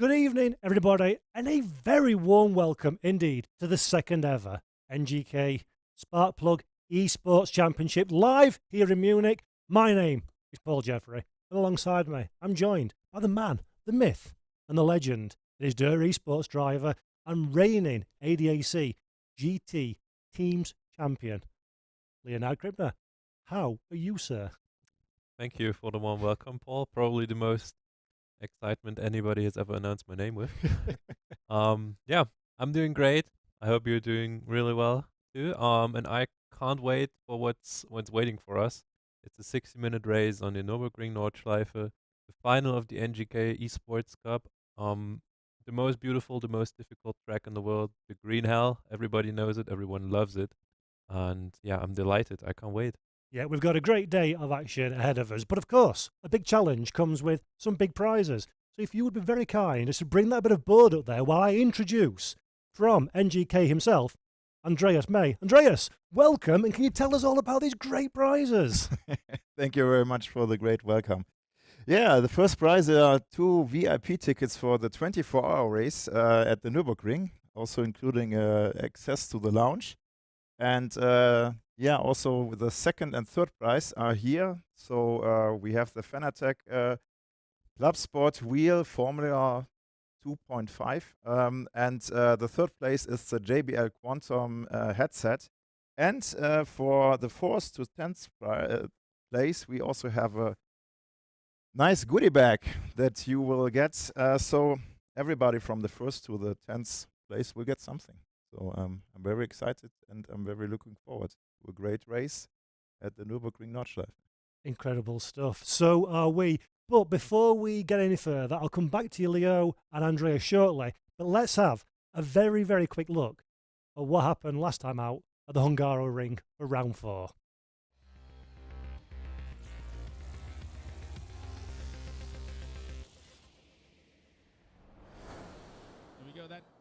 Good evening, everybody, and a very warm welcome indeed to the second ever NGK SPARK PLUG Esports Championship live here in Munich. My name is Paul Jeffrey, and alongside me, I'm joined by the man, the myth, and the legend. It is Der Esports driver and reigning ADAC GT Teams champion, Leonard Kribner. How are you, sir? Thank you for the warm welcome, Paul. Probably the most excitement anybody has ever announced my name with. Yeah, I'm doing great. I hope you're doing really well too. And I can't wait for what's waiting for us. It's a 60-minute race on the Nürburgring Nordschleife, the final of the NGK Esports Cup. The most beautiful, the most difficult track in the world, the green hell. Everybody knows it. Everyone loves it. And yeah, I'm delighted. I can't wait. Yeah, we've got a great day of action ahead of us. But of course, a big challenge comes with some big prizes. So if you would be very kind as to bring that bit of board up there while I introduce from NGK himself, Andreas May. Andreas, welcome, and can you tell us all about these great prizes? Thank you very much for the great welcome. Yeah, the first prize are 2 VIP tickets for the 24-hour race at the Nürburgring, also including access to the lounge. And yeah, also the second and third prize are here. So we have the Fanatec Club Sport Wheel Formula 2.5. And the third place is the JBL Quantum headset. And for the 4th to 10th place, we also have a nice goodie bag that you will get. So everybody from the 1st to the 10th place will get something. So I'm very excited, and I'm very looking forward to a great race at the Nürburgring Nordschleife. Incredible stuff. So are we. But before we get any further, I'll come back to you, Leo and Andrea, shortly. But let's have a very, very quick look at what happened last time out at the Hungaroring for round 4.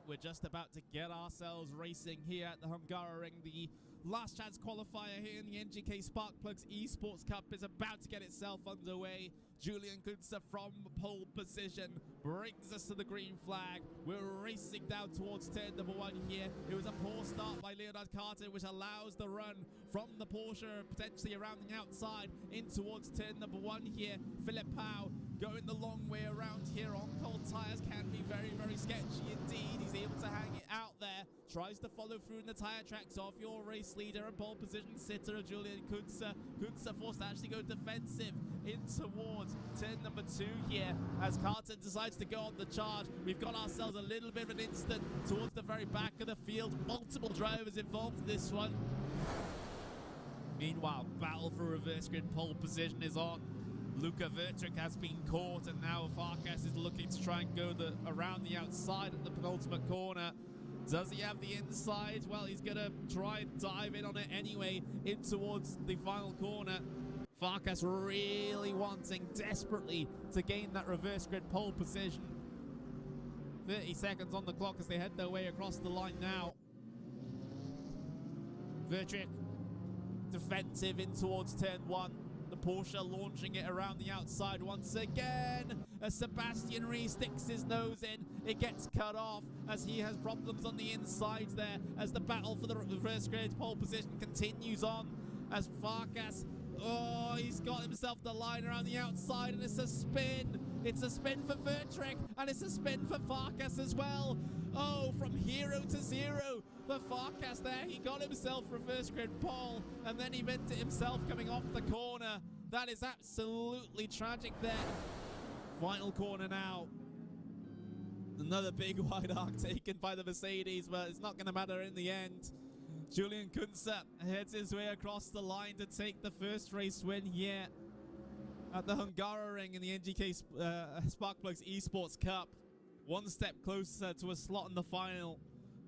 We're just about to get ourselves racing here at the Hungaroring. The last chance qualifier here in the NGK SPARK PLUG's Esports Cup is about to get itself underway. Julian Kunze from pole position brings us to the green flag. We're racing down towards turn number 1 here. It was a poor start by Leonard Carter, which allows the run from the Porsche potentially around the outside in towards turn number 1 here. Philip Pau going the long way around here on cold tyres can be very, very sketchy indeed. He's able to hang it out there. Tries to follow through in the tyre tracks off your race leader and pole position sitter of Julian Kunze. Kunze forced to actually go defensive in towards turn number 2 here as Carter decides to go on the charge. We've got ourselves a little bit of an instant towards the very back of the field. Multiple drivers involved in this one. Meanwhile, battle for reverse grid pole position is on. Luca Vertrick has been caught, and now Farkas is looking to try and go around the outside at the penultimate corner. Does he have the inside? Well, he's going to try and dive in on it anyway, in towards the final corner. Farkas really wanting desperately to gain that reverse grid pole position. 30 seconds on the clock as they head their way across the line now. Vertrick defensive in towards turn 1. The Porsche launching it around the outside once again. As Sebastian Rees sticks his nose in, it gets cut off as he has problems on the inside there. As the battle for the reverse grid pole position continues on, as Farkas, oh, he's got himself the line around the outside, and it's a spin. It's a spin for Vertrick, and it's a spin for Farkas as well. Oh, from hero to zero for Farkas there. He got himself reverse grid pole, and then he meant it himself coming off the corner. That is absolutely tragic there. Final corner now. Another big wide arc taken by the Mercedes, but it's not going to matter in the end. Julian Kunze heads his way across the line to take the first race win here at the Hungaroring in the NGK SPARK PLUG's Esports Cup. One step closer to a slot in the final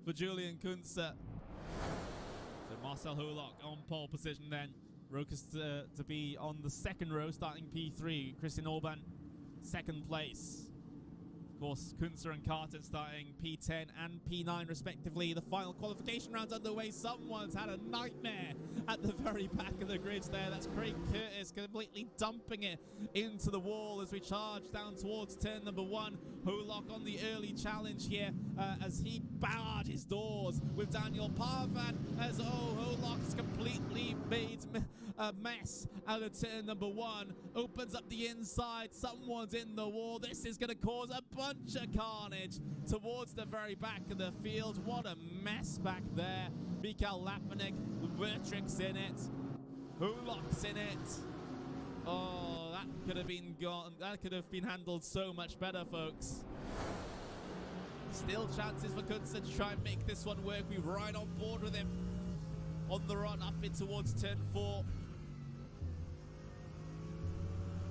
for Julian Kunze. So Marcel Holock on pole position then. Rokas to be on the second row, starting P3. Christian Orban, second place. Of course, Kunzer and Carton starting P10 and P9 respectively. The final qualification round's underway. Someone's had a nightmare at the very back of the grids there. That's Craig Curtis completely dumping it into the wall as we charge down towards turn number 1. Holok on the early challenge here as he barred his doors with Daniel Parvan as Holok's completely made a mess out of turn number 1. Opens up the inside. Someone's in the wall. This is going to cause a bunch of carnage towards the very back of the field. What a mess back there. Mikael Lapanek, Vertrick's in it. Holok's in it. Oh, that could have been gone. That could have been handled so much better, folks. Still chances for Kunze to try and make this one work. We're right on board with him on the run up in towards turn 4.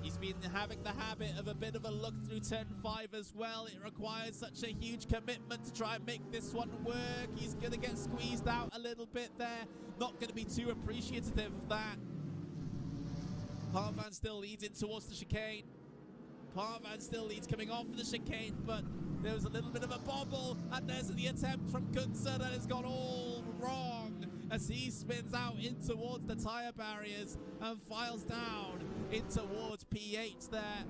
He's been having the habit of a bit of a look through turn 5 as well. It requires such a huge commitment to try and make this one work. He's going to get squeezed out a little bit there. Not going to be too appreciative of that. Parvan still leads in towards the chicane. Parvan still leads coming off of the chicane, but there was a little bit of a bobble, and there's the attempt from Kunze that has gone all wrong as he spins out in towards the tyre barriers and files down in towards P8 there.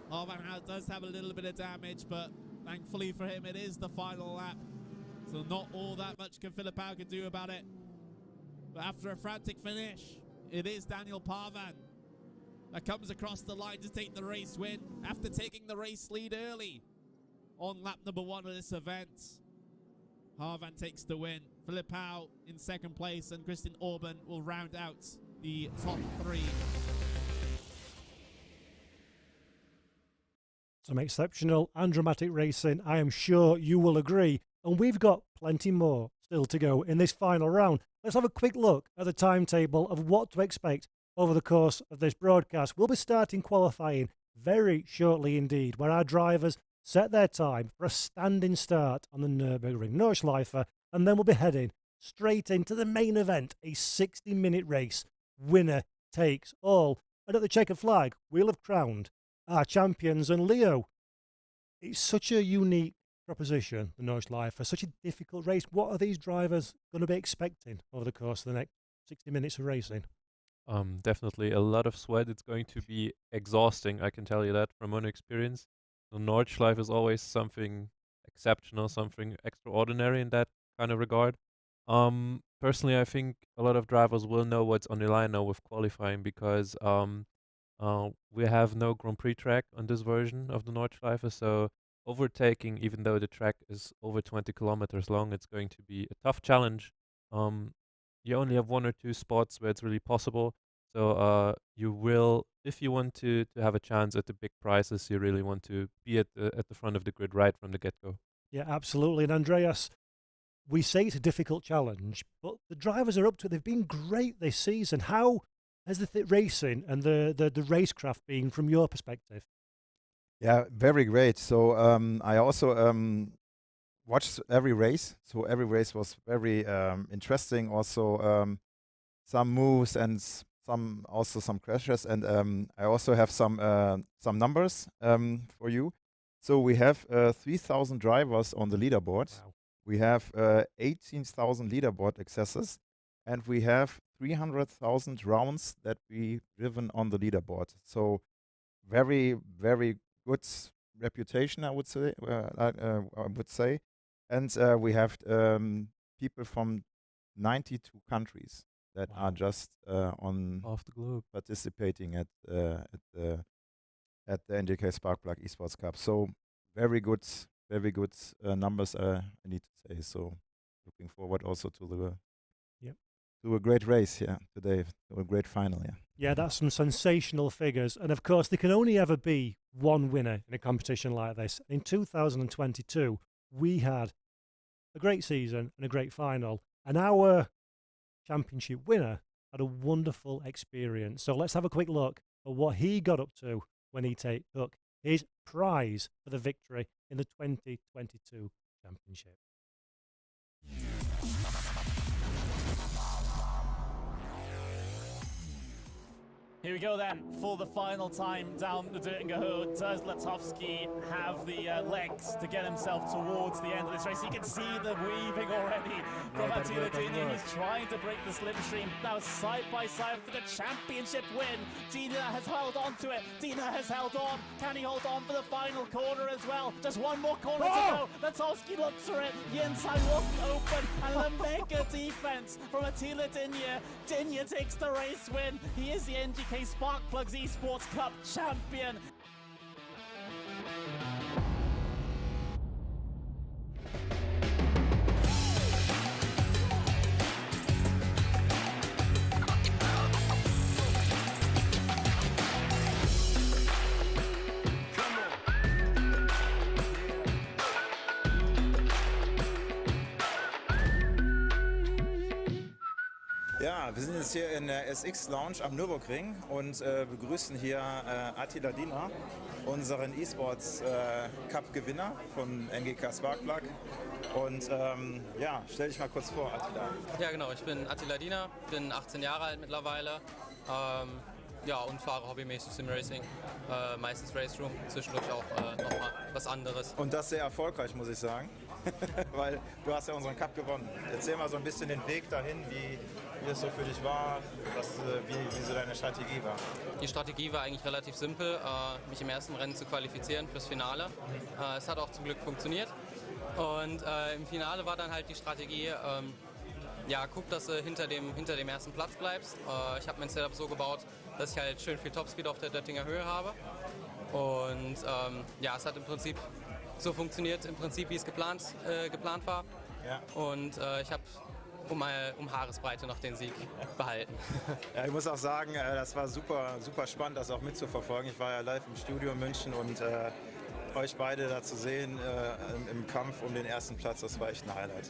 Parvan does have a little bit of damage, but thankfully for him, it is the final lap. So not all that much can Philippau can do about it. But after a frantic finish, it is Daniel Parvan that comes across the line to take the race win after taking the race lead early on lap number 1 of this event. Parvan takes the win. Philippau in second place, and Kristin Orban will round out the top 3. Some exceptional and dramatic racing, I am sure you will agree. And we've got plenty more still to go in this final round. Let's have a quick look at the timetable of what to expect over the course of this broadcast. We'll be starting qualifying very shortly indeed, where our drivers set their time for a standing start on the Nürburgring Nordschleife, and then we'll be heading straight into the main event, a 60-minute race. Winner takes all. And at the checkered flag, we'll have crowned our champions. And Leo, it's such a unique proposition, the Nordschleife, such a difficult race. What are these drivers going to be expecting over the course of the next 60 minutes of racing? Definitely a lot of sweat. It's going to be exhausting, I can tell you that from own experience. The Nordschleife is always something exceptional, something extraordinary in that kind of regard. Personally, I think a lot of drivers will know what's on the line now with qualifying because we have no Grand Prix track on this version of the Nordschleife, so overtaking, even though the track is over 20 kilometers long, it's going to be a tough challenge. You only have 1 or 2 spots where it's really possible. So you will, if you want to have a chance at the big prizes, you really want to be at the front of the grid right from the get-go. Yeah, absolutely. And Andreas, we say it's a difficult challenge, but the drivers are up to it. They've been great this season. How has the racing and the racecraft been from your perspective? Yeah, very great. So I also watched every race. So every race was very interesting. Also some moves and some crashes. And I also have some numbers for you. So we have 3,000 drivers on the leaderboard. Wow. We have 18,000 leaderboard accesses, and we have 300,000 rounds that we driven on the leaderboard. So very, very good reputation, I would say. And we have people from 92 countries that are just on Off the globe, participating at the NGK SPARK PLUG ESPORTS CUP. So very good numbers, I need to say. So looking forward also to a great race here today, to a great final. Yeah, that's some sensational figures. And of course, there can only ever be one winner in a competition like this. In 2022, we had a great season and a great final. And our championship winner had a wonderful experience. So let's have a quick look at what he got up to when he took his prize for the victory in the 2022 championship. Here we go then, for the final time down the Nürburgring. Does Latowski have the legs to get himself towards the end of this race? You can see the weaving already from Attila Dina. He's trying to break the slipstream. Now side by side for the championship win. Dina has held on to it. Dina has held on. Can he hold on for the final corner as well? Just one more corner to go. Latowski looks for it. The inside wasn't open. And a mega defense from Attila Dina. Dina takes the race win. He is the NGK SPARK PLUG's ESPORTS CUP champion. Ja, wir sind jetzt hier in der SX Lounge am Nürburgring und begrüßen hier Attila Dina, unseren E-Sports Cup Gewinner von NGK SPARK PLUG. Und ja, stell dich mal kurz vor, Attila. Ja genau, ich bin Attila Dina, bin 18 Jahre alt mittlerweile. Ja, und fahre hobbymäßig Simracing, meistens RaceRoom, zwischendurch auch nochmal was anderes. Und das sehr erfolgreich, muss ich sagen, weil du hast ja unseren Cup gewonnen. Erzähl mal so ein bisschen den Weg dahin, wie es so für dich war, wie so deine Strategie war. Die Strategie war eigentlich relativ simpel, mich im ersten Rennen zu qualifizieren fürs Finale. Es hat auch zum Glück funktioniert. Und im Finale war dann halt die Strategie, ja, guck, dass du hinter dem ersten Platz bleibst. Ich habe mein Setup so gebaut, dass ich halt schön viel Topspeed auf der Döttinger Höhe habe. Und ja, es hat im Prinzip so funktioniert, wie es geplant war. Ja. Und ich habe um Haaresbreite noch den Sieg behalten. Ja, ich muss auch sagen, das war super, super spannend, das auch mitzuverfolgen. Ich war ja live im Studio in München und euch beide da zu sehen im Kampf um den ersten Platz, das war echt ein Highlight.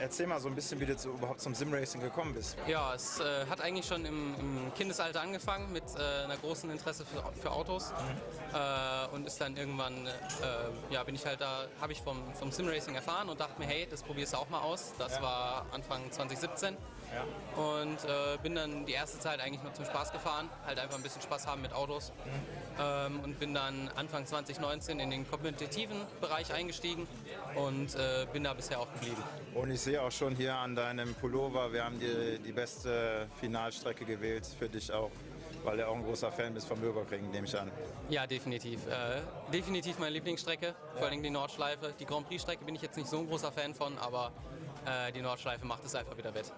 Erzähl mal so ein bisschen, wie du überhaupt zum Simracing gekommen bist. Ja, es hat eigentlich schon im Kindesalter angefangen mit einer großen Interesse für Autos und ist dann irgendwann, ja, habe ich vom Simracing erfahren und dachte mir, hey, das probierst du auch mal aus. Das war Anfang 2017 und bin dann die erste Zeit eigentlich nur zum Spaß gefahren, halt einfach ein bisschen Spaß haben mit Autos und bin dann Anfang 2019 in den kompetitiven Bereich eingestiegen und bin da bisher auch geblieben. Und ich sehe auch schon hier an deinem Pullover, wir haben die beste Finalstrecke gewählt für dich auch, weil du auch ein großer Fan bist vom Nürburgring, nehme ich an. Ja, definitiv. Definitiv meine Lieblingsstrecke, vor allem die Nordschleife. Die Grand Prix-Strecke bin ich jetzt nicht so ein großer Fan von, aber die Nordschleife macht es einfach wieder wett.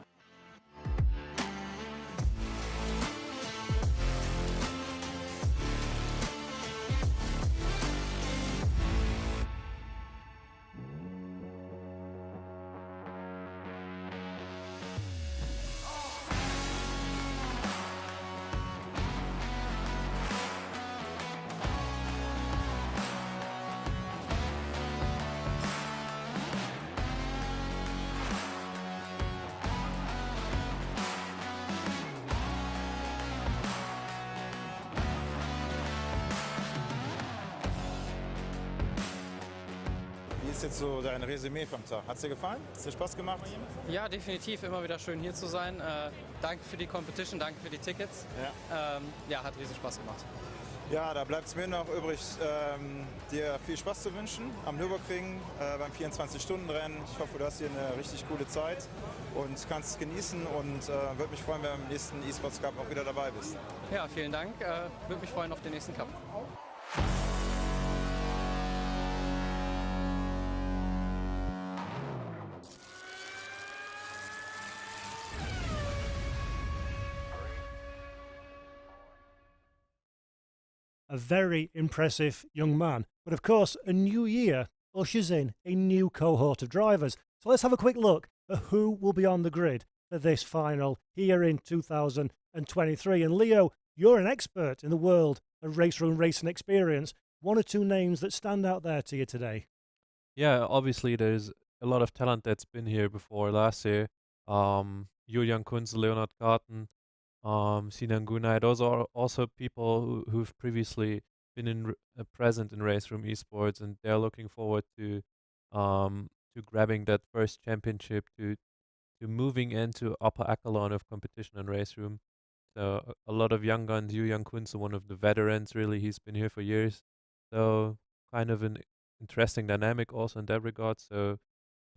Wie ist jetzt so dein Resümee vom Tag? Hat es dir gefallen? Hat es dir Spaß gemacht? Ja, definitiv. Immer wieder schön hier zu sein. Danke für die Competition, danke für die Tickets. Ja, hat riesen Spaß gemacht. Ja, da bleibt es mir noch übrig, dir viel Spaß zu wünschen am Nürburgring beim 24-Stunden-Rennen. Ich hoffe, du hast hier eine richtig coole Zeit und kannst es genießen und würde mich freuen, wenn du im nächsten E-Sports Cup auch wieder dabei bist. Ja, vielen Dank. Würde mich freuen auf den nächsten Cup. A very impressive young man. But of course, a new year ushers in a new cohort of drivers. So let's have a quick look at who will be on the grid for this final here in 2023. And Leo, you're an expert in the world of RaceRoom racing experience. One or two names that stand out there to you today? Yeah, obviously there's a lot of talent that's been here before last year. Julian Kunz, Leonard Garten, Sinan Gunay, those are also people who've previously been present in RaceRoom esports, and they're looking forward to grabbing that first championship, to moving into upper echelon of competition in RaceRoom. So a lot of young guns. Julian Kunze, one of the veterans, really, he's been here for years. So kind of an interesting dynamic also in that regard. So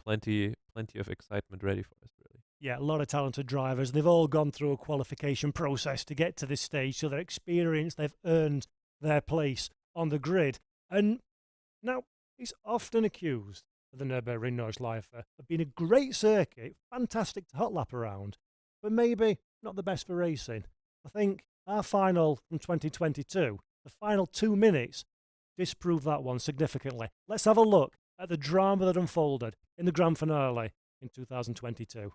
plenty of excitement ready for us, really. Yeah, a lot of talented drivers. They've all gone through a qualification process to get to this stage, so they're experienced, they've earned their place on the grid. And now, it's often accused of the Nürburgring Nordschleife of being a great circuit, fantastic to hot lap around, but maybe not the best for racing. I think our final from 2022, the final 2 minutes, disproved that one significantly. Let's have a look at the drama that unfolded in the grand finale in 2022.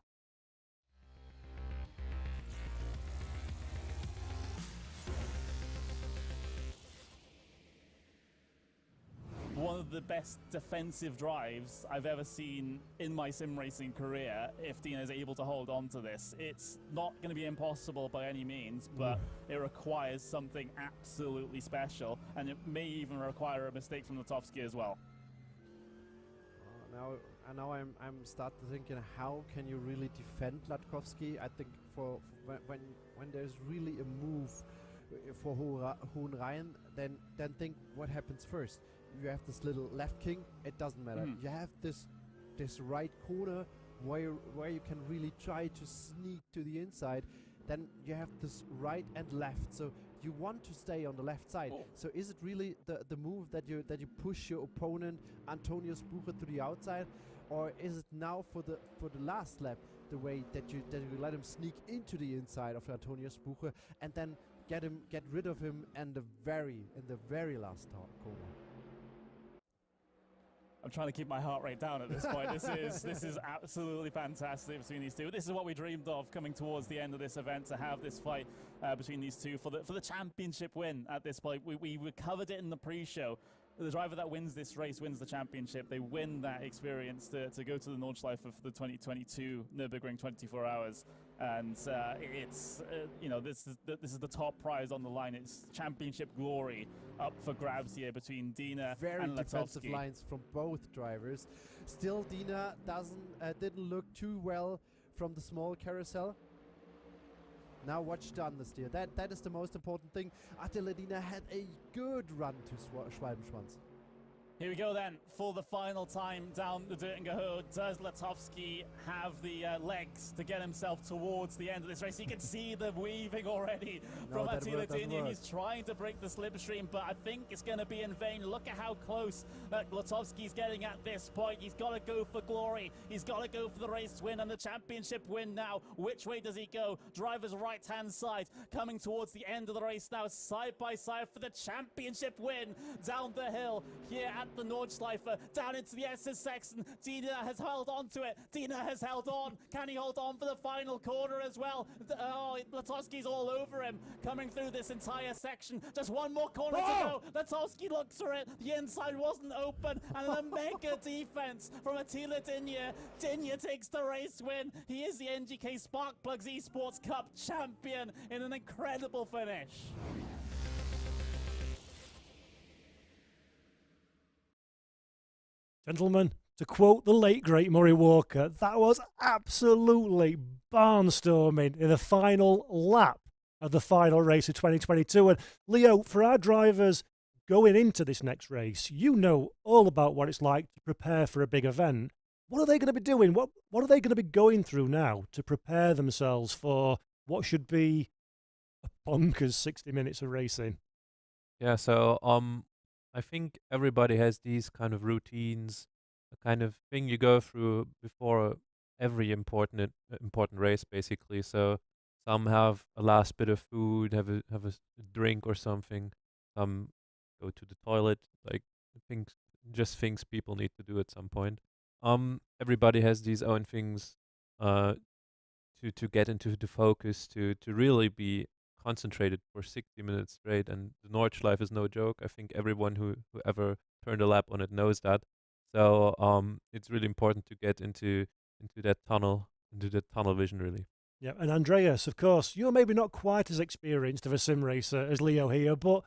One of the best defensive drives I've ever seen in my sim racing career, if Dina is able to hold on to this. It's not going to be impossible by any means, but it requires something absolutely special, and it may even require a mistake from Latowski as well. Now I'm starting thinking, how can you really defend Latowski? I think for when there's really a move for Hungaroring, then think what happens first. You have this little left king, it doesn't matter. You have this right corner where you can really try to sneak to the inside. Then you have this right and left, so you want to stay on the left side. So is it really the move that you push your opponent Antonio Spucher to the outside, or is it now for the last lap the way that you let him sneak into the inside of Antonio Spucher and then get rid of him in the very last corner? I'm trying to keep my heart rate down at this point. This is absolutely fantastic between these two. This is what we dreamed of coming towards the end of this event, to have this fight between these two for the championship win at this point. We covered it in the pre-show. The driver that wins this race wins the championship. They win that experience to go to the Nordschleife for the 2022 Nürburgring 24 hours. And it's this is the top prize on the line. It's championship glory up for grabs here between Dina and Latowski. Very defensive lines from both drivers. Still, Dina didn't look too well from the small carousel. Now watch the understeer. That is the most important thing. Attila Dina had a good run to Schwalbenschwanz. Here we go then, for the final time down the Nürburgring. Does Latowski have the legs to get himself towards the end of this race? You can see the weaving already from Attila Dina. He's trying to break the slipstream, but I think it's going to be in vain. Look at how close that Latowski's getting at this point. He's got to go for glory. He's got to go for the race win and the championship win now. Which way does he go? Driver's right-hand side, coming towards the end of the race now, side by side for the championship win. Down the hill here at the Nordschleife, down into the SS section. Dina has held on to it. Dina has held on. Can he hold on for the final corner as well? Latowski's all over him, coming through this entire section. Just one more corner to go. Latowski looks for it. The inside wasn't open, and a mega defense from Attila Dina. Dina takes the race win. He is the NGK SPARK PLUG's ESPORTS CUP champion in an incredible finish. Gentlemen, to quote the late great Murray Walker, that was absolutely barnstorming in the final lap of the final race of 2022. And Leo, for our drivers going into this next race, you know all about what it's like to prepare for a big event. What are they going to be doing? What are they going to be going through now to prepare themselves for what should be a bonkers 60 minutes of racing? Yeah, so I think everybody has these kind of routines, a kind of thing you go through before every important race, basically. So some have a last bit of food, have a drink or something. Some go to the toilet, like things people need to do at some point. Everybody has these own things to get into the focus, to really be concentrated for 60 minutes straight, and the Nordschleife is no joke. I think everyone who ever turned a lap on it knows that. So it's really important to get into that tunnel vision, really. Yeah, and Andreas, of course, you're maybe not quite as experienced of a sim racer as Leo here, but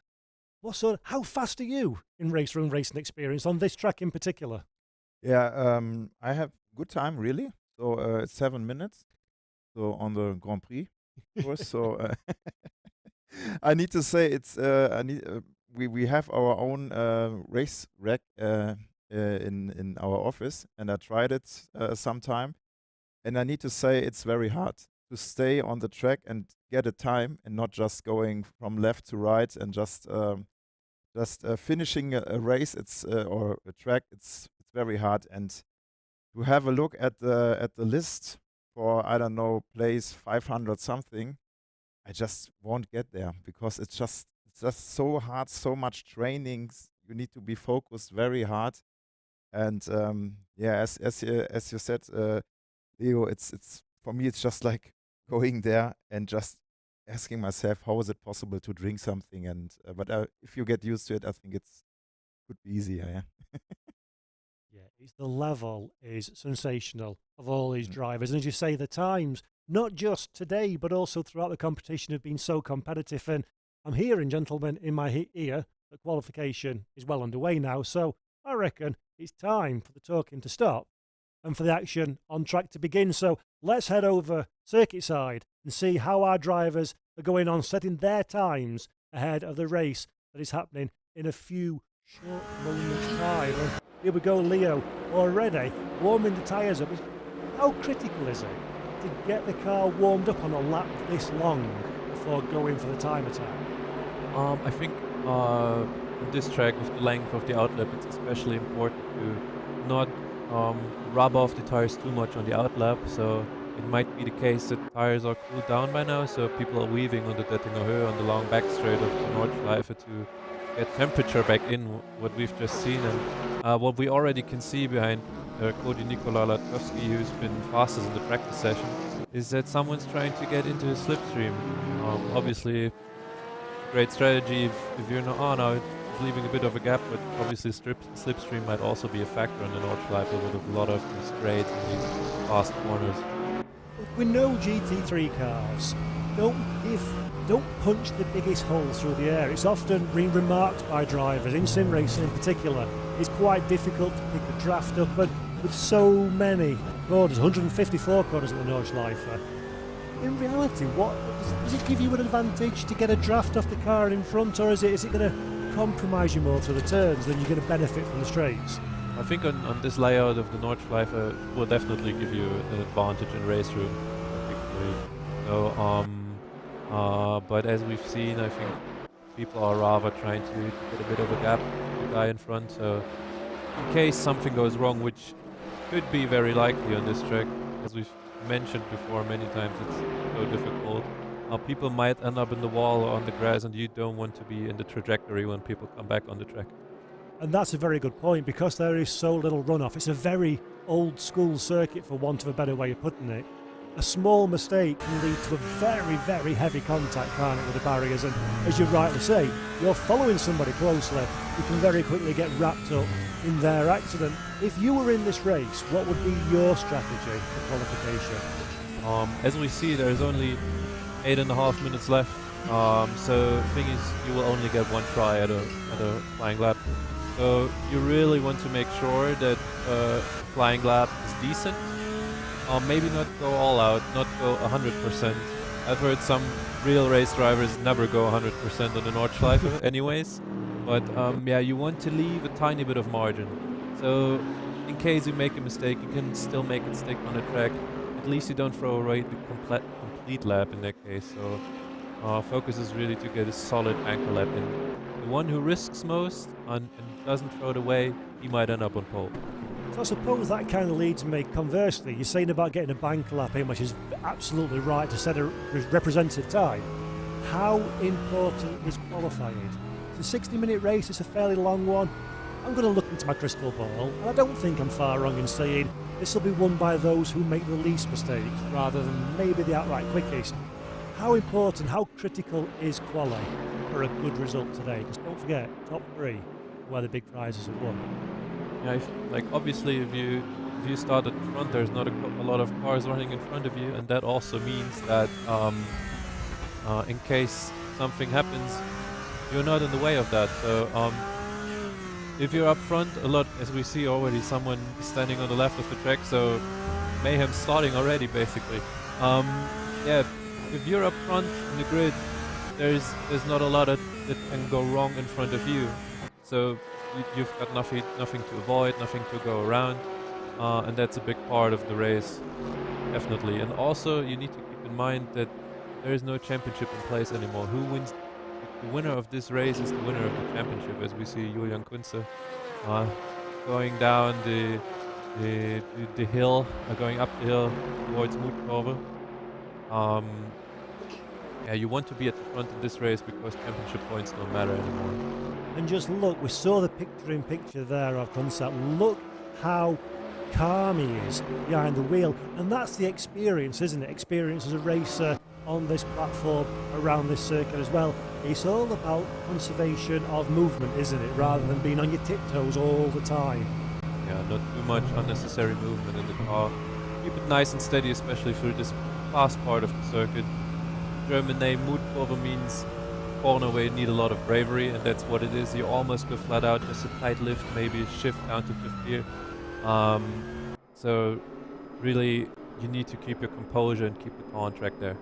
how fast are you in RaceRoom racing experience on this track in particular? Yeah, I have good time, really. So it's 7 minutes. So on the Grand Prix. of course. So I need to say it's we have our own race rack in our office, and I tried it sometime, and I need to say it's very hard to stay on the track and get a time, and not just going from left to right and just finishing a race. It's or a track. It's very hard, and to have a look at the list for, I don't know, place 500 something, I just won't get there, because it's just so hard, so much trainings. You need to be focused very hard, and yeah, as you said, Leo, it's for me, it's just like going there and just asking myself, how is it possible to drink something? And but if you get used to it, I think it's could be easier. Yeah. Yeah, it's the level is sensational of all these drivers. And as you say, the times, not just today, but also throughout the competition, have been so competitive. And I'm hearing, gentlemen, in my ear, that qualification is well underway now. So I reckon it's time for the talking to stop and for the action on track to begin. So let's head over circuit side and see how our drivers are going on, setting their times ahead of the race that is happening in a few short moments' time. And here we go, Leo, already warming the tyres up. How critical is it to get the car warmed up on a lap this long before going for the time attack? I think on this track, with the length of the outlap, it's especially important to not rub off the tires too much on the outlap. So it might be the case that the tires are cooled down by now, so people are weaving on the Dettinger Höhe, on the long back straight of the Nordschleife, to get temperature back in, what we've just seen. And what we already can see behind Cody Nikola Latkowski, who's been fastest in the practice session, is that someone's trying to get into his slipstream. Obviously, great strategy if you're not now it's leaving a bit of a gap, but obviously slipstream might also be a factor in the Nordschleife with a lot of these straight and these fast corners. We know GT3 cars don't punch the biggest holes through the air. It's often been remarked by drivers, in sim racing in particular, it's quite difficult to pick a draft up, but with so many corners, 154 corners at the Nordschleife. In reality, what does it give you an advantage to get a draft off the car in front, or is it going to compromise you more through the turns than you're going to benefit from the straights? I think on this layout of the Nordschleife will definitely give you an advantage in RaceRoom. So, but as we've seen, I think people are rather trying to get a bit of a gap with the guy in front. So in case something goes wrong, which could be very likely on this track, as we've mentioned before many times, it's so difficult. People might end up in the wall or on the grass, and you don't want to be in the trajectory when people come back on the track. And that's a very good point, because there is so little runoff. It's a very old school circuit, for want of a better way of putting it. A small mistake can lead to a very, very heavy contact, can't it, with the barriers? And as you rightly say, you're following somebody closely, you can very quickly get wrapped up in their accident. If you were in this race, what would be your strategy for qualification? As we see, there's only 8.5 minutes left. So the thing is, you will only get one try at a flying lap. So you really want to make sure that flying lap is decent. Maybe not go all out, not go 100%. I've heard some real race drivers never go 100% on the Nordschleife anyways. But yeah, you want to leave a tiny bit of margin. So in case you make a mistake, you can still make it stick on the track. At least you don't throw away the complete lap in that case. So focus is really to get a solid anchor lap in. The one who risks most and doesn't throw it away, he might end up on pole. So I suppose that kind of leads me, conversely, you're saying about getting a bank lap in, which is absolutely right, to set a representative time. How important is qualifying? It's a 60-minute race, it's a fairly long one. I'm going to look into my crystal ball, and I don't think I'm far wrong in saying this will be won by those who make the least mistakes, rather than maybe the outright quickest. How important, how critical is quali for a good result today? Because don't forget, top 3 where the big prizes are won. Yeah, like obviously if you start at the front, there's not a lot of cars running in front of you, and that also means that in case something happens, you're not in the way of that. So if you're up front, a lot, as we see already, someone is standing on the left of the track, so mayhem starting already basically. Yeah, if you're up front in the grid, there's not a lot that can go wrong in front of you. So you've got nothing to avoid, nothing to go around, and that's a big part of the race, definitely. And also, you need to keep in mind that there is no championship in place anymore. Who wins? The winner of this race is the winner of the championship, as we see Julian Kunze going down the hill, going up the hill towards Mutkurve. Yeah, you want to be at the front of this race because championship points don't matter anymore. And just look, we saw the picture-in-picture there of Kunze. Look how calm he is behind the wheel, and that's the experience, isn't it? Experience as a racer on this platform around this circuit as well. It's all about conservation of movement, isn't it, rather than being on your tiptoes all the time. Yeah, not too much unnecessary movement in the car. Keep it nice and steady, especially through this fast part of the circuit. German name Mutkurve means corner where you need a lot of bravery, and that's what it is. You almost go flat out, just a tight lift, maybe a shift down to fifth gear. So really, you need to keep your composure and keep the car on track there.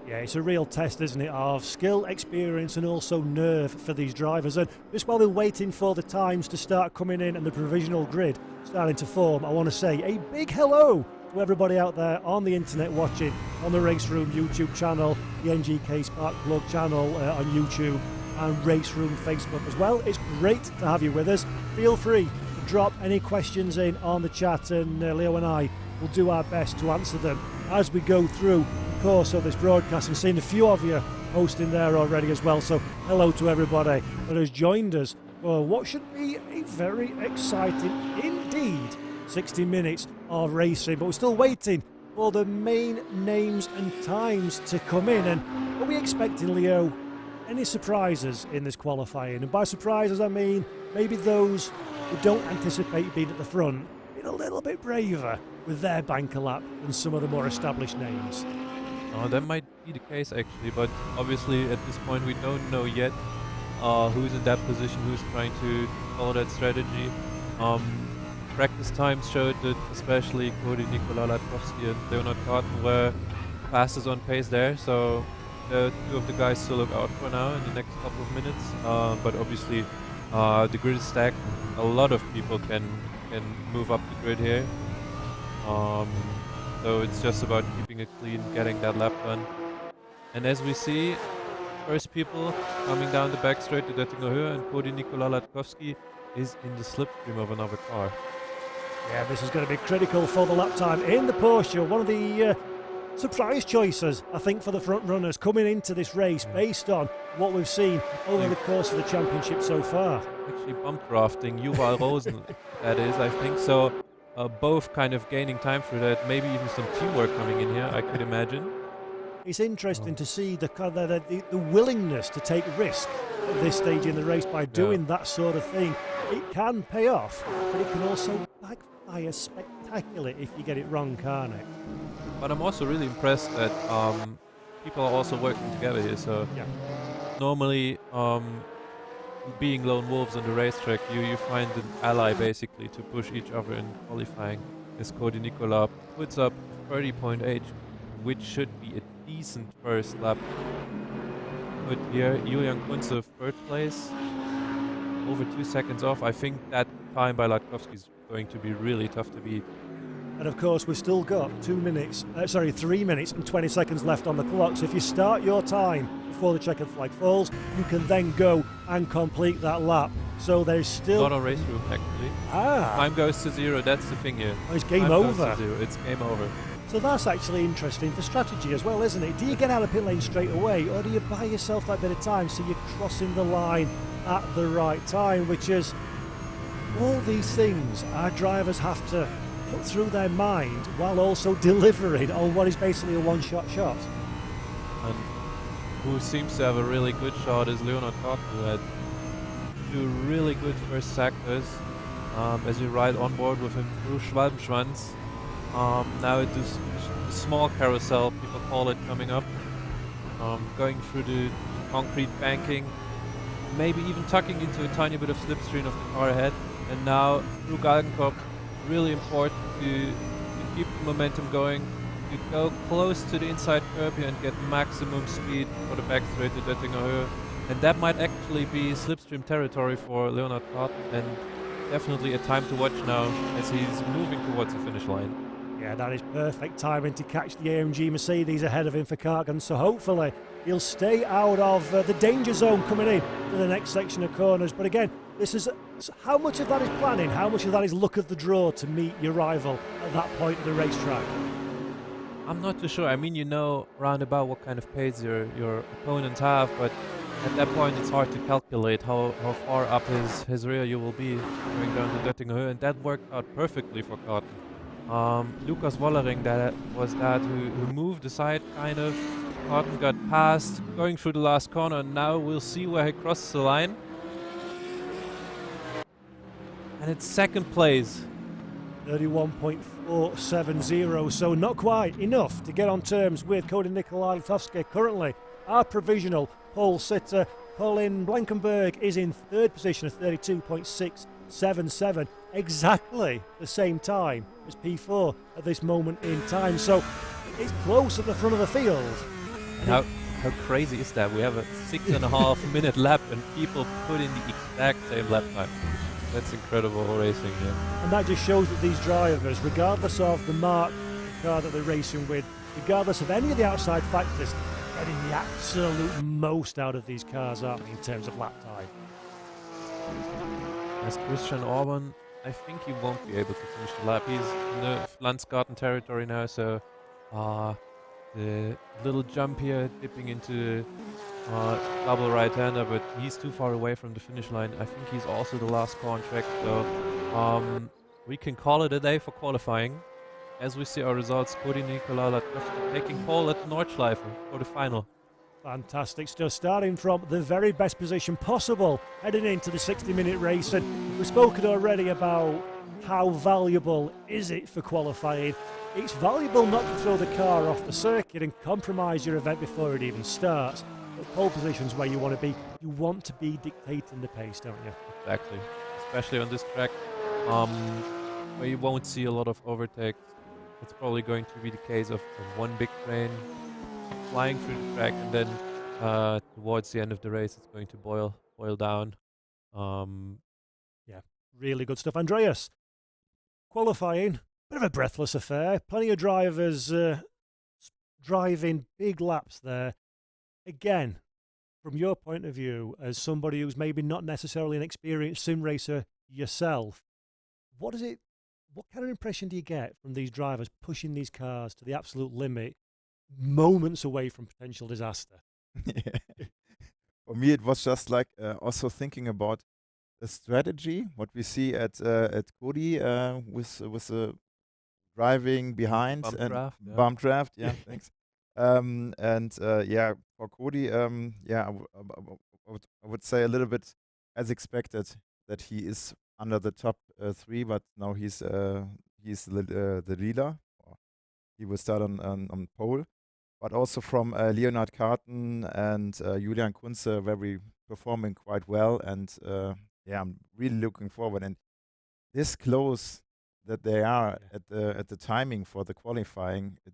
Yeah, it's a real test, isn't it, of skill, experience and also nerve for these drivers. And just while we're waiting for the times to start coming in and the provisional grid starting to form, I want to say a big hello to everybody out there on the internet watching on the RaceRoom YouTube channel, the NGK SPARK PLUG channel on YouTube and RaceRoom Facebook as well. It's great to have you with us. Feel free to drop any questions in on the chat, and Leo and I will do our best to answer them as we go through the course of this broadcast. I'm seeing a few of you posting there already as well, so hello to everybody that has joined us for what should be a very exciting indeed 60 minutes of racing. But we're still waiting for the main names and times to come in. And are we expecting, Leo, any surprises in this qualifying? And by surprises I mean maybe those who don't anticipate being at the front being a little bit braver with their banker lap than some of the more established names. That might be the case actually, but obviously at this point we don't know yet who's in that position, who's trying to follow that strategy. Practice times showed that especially Cody Nicola Latkowski and Leonard Carton were fastest on pace there, so the two of the guys to look out for now in the next couple of minutes. But obviously the grid is stacked. A lot of people can move up the grid here. So it's just about keeping it clean, getting that lap done. And as we see, first people coming down the back straight to Döttinger Höhe, and Cody Nicola Latkowski is in the slipstream of another car. Yeah, this is going to be critical for the lap time in the Porsche. One of the surprise choices, I think, for the front runners coming into this race based on what we've seen over the course of the championship so far. Actually bump drafting Yuval Rosen, that is, I think. So both kind of gaining time through that, maybe even some teamwork coming in here, I could imagine. It's interesting to see the willingness to take risk at this stage in the race by doing that sort of thing. It can pay off, but it can also backfire spectacularly if you get it wrong, can't it? But I'm also really impressed that people are also working together here. So normally, being lone wolves on the racetrack, you find an ally basically to push each other in qualifying. As Cody Nicola puts up 30.8, which should be a decent first lap. But here, Julian Kunze third place, over 2 seconds off. I think that time by Latkowski is going to be really tough to beat. And of course, we've still got 3 minutes and 20 seconds left on the clock. So if you start your time before the checkered flag falls, you can then go and complete that lap. So there's still... Not on RaceRoom, actually. Time goes to 0, that's the thing here. Oh, it's game over. It's game over. So that's actually interesting for strategy as well, isn't it? Do you get out of pit lane straight away, or do you buy yourself that bit of time so you're crossing the line at the right time? Which is, all these things our drivers have to put through their mind while also delivering on what is basically a one-shot shot. And who seems to have a really good shot is Leonard Carton, who had 2 really good first sectors as you ride on board with him through Schwalbenschwanz. Now it is the small carousel, people call it, coming up, going through the concrete banking, maybe even tucking into a tiny bit of slipstream of the car ahead, and now through Galgenkopf. Really important to keep the momentum going, to go close to the inside curb here and get maximum speed for the back straight to Döttinger Höhe. And that might actually be slipstream territory for Leonhard Karten, and definitely a time to watch now as he's moving towards the finish line. Yeah, that is perfect timing to catch the AMG Mercedes ahead of him for Kargan, so hopefully he'll stay out of the danger zone coming in to the next section of corners. But again, this is how much of that is planning, how much of that is luck of the draw to meet your rival at that point of the racetrack? I'm not too sure. I mean, you know roundabout what kind of pace your opponents have, but at that point it's hard to calculate how far up his rear you will be going down to Döttinger Höhe, and that worked out perfectly for Karten. Lukas Wollering, that was that who moved aside kind of. Karten got past, going through the last corner, and now we'll see where he crosses the line. And it's second place. 31.470, so not quite enough to get on terms with Cody Nikolai Latowski. Currently, our provisional pole sitter, Colin Blankenberg, is in third position at 32.677, exactly the same time as P4 at this moment in time. So it's close at the front of the field. How crazy is that? We have a 6.5 minute lap and people put in the exact same lap time. That's incredible racing here. And that just shows that these drivers, regardless of the mark of car that they're racing with, regardless of any of the outside factors, are getting the absolute most out of these cars, aren't they, in terms of lap time? As Christian Orban, I think he won't be able to finish the lap. He's in the Landsgarten territory now, so the little jump here, dipping into double right-hander, but he's too far away from the finish line. I think he's also the last car on track, so we can call it a day for qualifying. As we see our results, Cody Nikolai Latowski taking pole at the Nordschleife for the final. Fantastic stuff, starting from the very best position possible, heading into the 60-minute race. And we've spoken already about how valuable is it for qualifying. It's valuable not to throw the car off the circuit and compromise your event before it even starts. But pole position's where you want to be. You want to be dictating the pace, don't you? Exactly, especially on this track, where you won't see a lot of overtakes. It's probably going to be the case of one big train flying through the track, and then towards the end of the race it's going to boil down. Yeah, really good stuff. Andreas, qualifying, bit of a breathless affair. Plenty of drivers driving big laps there. Again, from your point of view, as somebody who's maybe not necessarily an experienced sim racer yourself, what kind of impression do you get from these drivers pushing these cars to the absolute limit, moments away from potential disaster? Yeah. For me, it was just like also thinking about the strategy, what we see at Cody with the driving behind Bump and draft, yeah. bump draft. Yeah, thanks. Yeah, for Cody, yeah, I would say a little bit as expected that he is under the top three, but now he's the leader. He will start on pole, but also from Leonhard Karten and Julian Kunze, very performing quite well, and yeah, I'm really looking forward. And this close that they are at the timing for the qualifying, it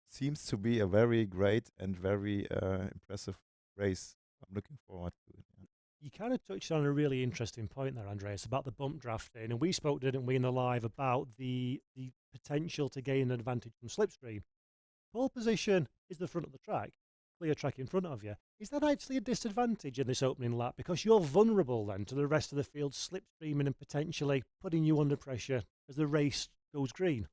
seems to be a very great and very impressive race. I'm looking forward to it. Yeah. You kind of touched on a really interesting point there, Andreas, about the bump drafting. And we spoke, didn't we, in the live about the potential to gain an advantage from slipstream. Pole position is the front of the track, clear track in front of you. Is that actually a disadvantage in this opening lap? Because you're vulnerable then to the rest of the field slipstreaming and potentially putting you under pressure as the race goes green.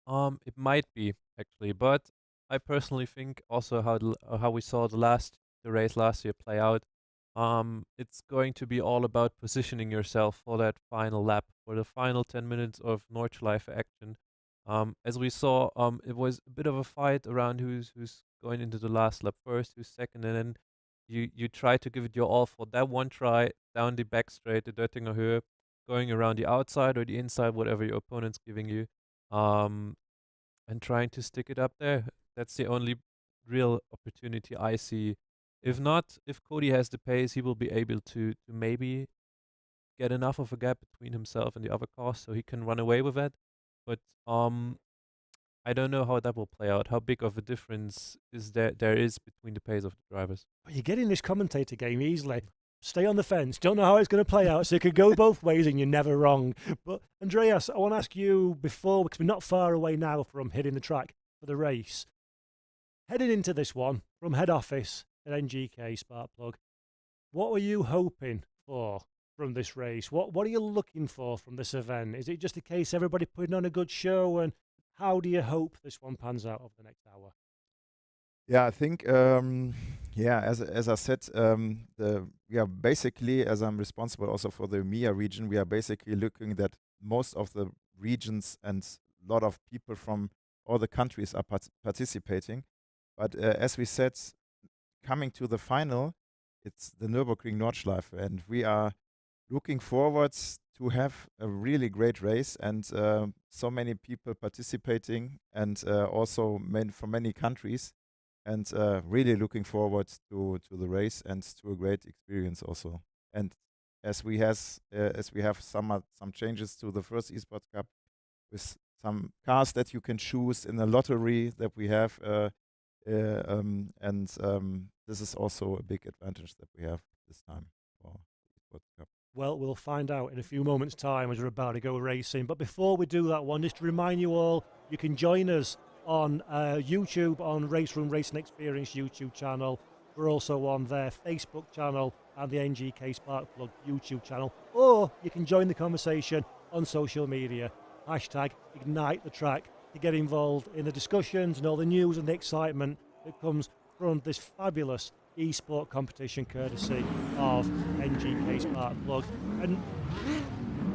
It might be actually, but I personally think also how we saw the race last year play out. It's going to be all about positioning yourself for that final lap, for the final 10 minutes of Nordschleife action. As we saw, it was a bit of a fight around who's going into the last lap first, who's second, and then you try to give it your all for that one try down the back straight, the Döttinger Höhe, going around the outside or the inside, whatever your opponent's giving you, and trying to stick it up there. That's the only real opportunity I see. If not, if Cody has the pace, he will be able to maybe get enough of a gap between himself and the other cars so he can run away with that. But I don't know how that will play out. How big of a difference is there is between the pace of the drivers? You get in this commentator game easily. Stay on the fence. Don't know how it's going to play out, so it could go both ways, and you're never wrong. But Andreas, I want to ask you before, because we're not far away now from hitting the track for the race. Heading into this one from head office at NGK Spark Plug, what were you hoping for from this race? What are you looking for from this event? Is it just a case everybody putting on a good show, and how do you hope this one pans out over the next hour? Yeah, I think, as I said, we are basically, as I'm responsible also for the EMEA region, we are basically looking that most of the regions and a lot of people from all the countries are participating. But as we said, coming to the final, it's the Nürburgring Nordschleife, and we are looking forward to have a really great race, and so many people participating, and also from many countries. And really looking forward to the race and to a great experience also. And as we have some changes to the first eSports Cup with some cars that you can choose in a lottery that we have, this is also a big advantage that we have this time for eSports Cup. Well, we'll find out in a few moments' time as we're about to go racing. But before we do that one, just to remind you all, you can join us on YouTube, on RaceRoom Racing Experience YouTube channel. We're also on their Facebook channel and the NGK Spark Plug YouTube channel. Or you can join the conversation on social media. Hashtag Ignite the Track to get involved in the discussions and all the news and the excitement that comes from this fabulous eSport competition courtesy of NGK Spark Plug. And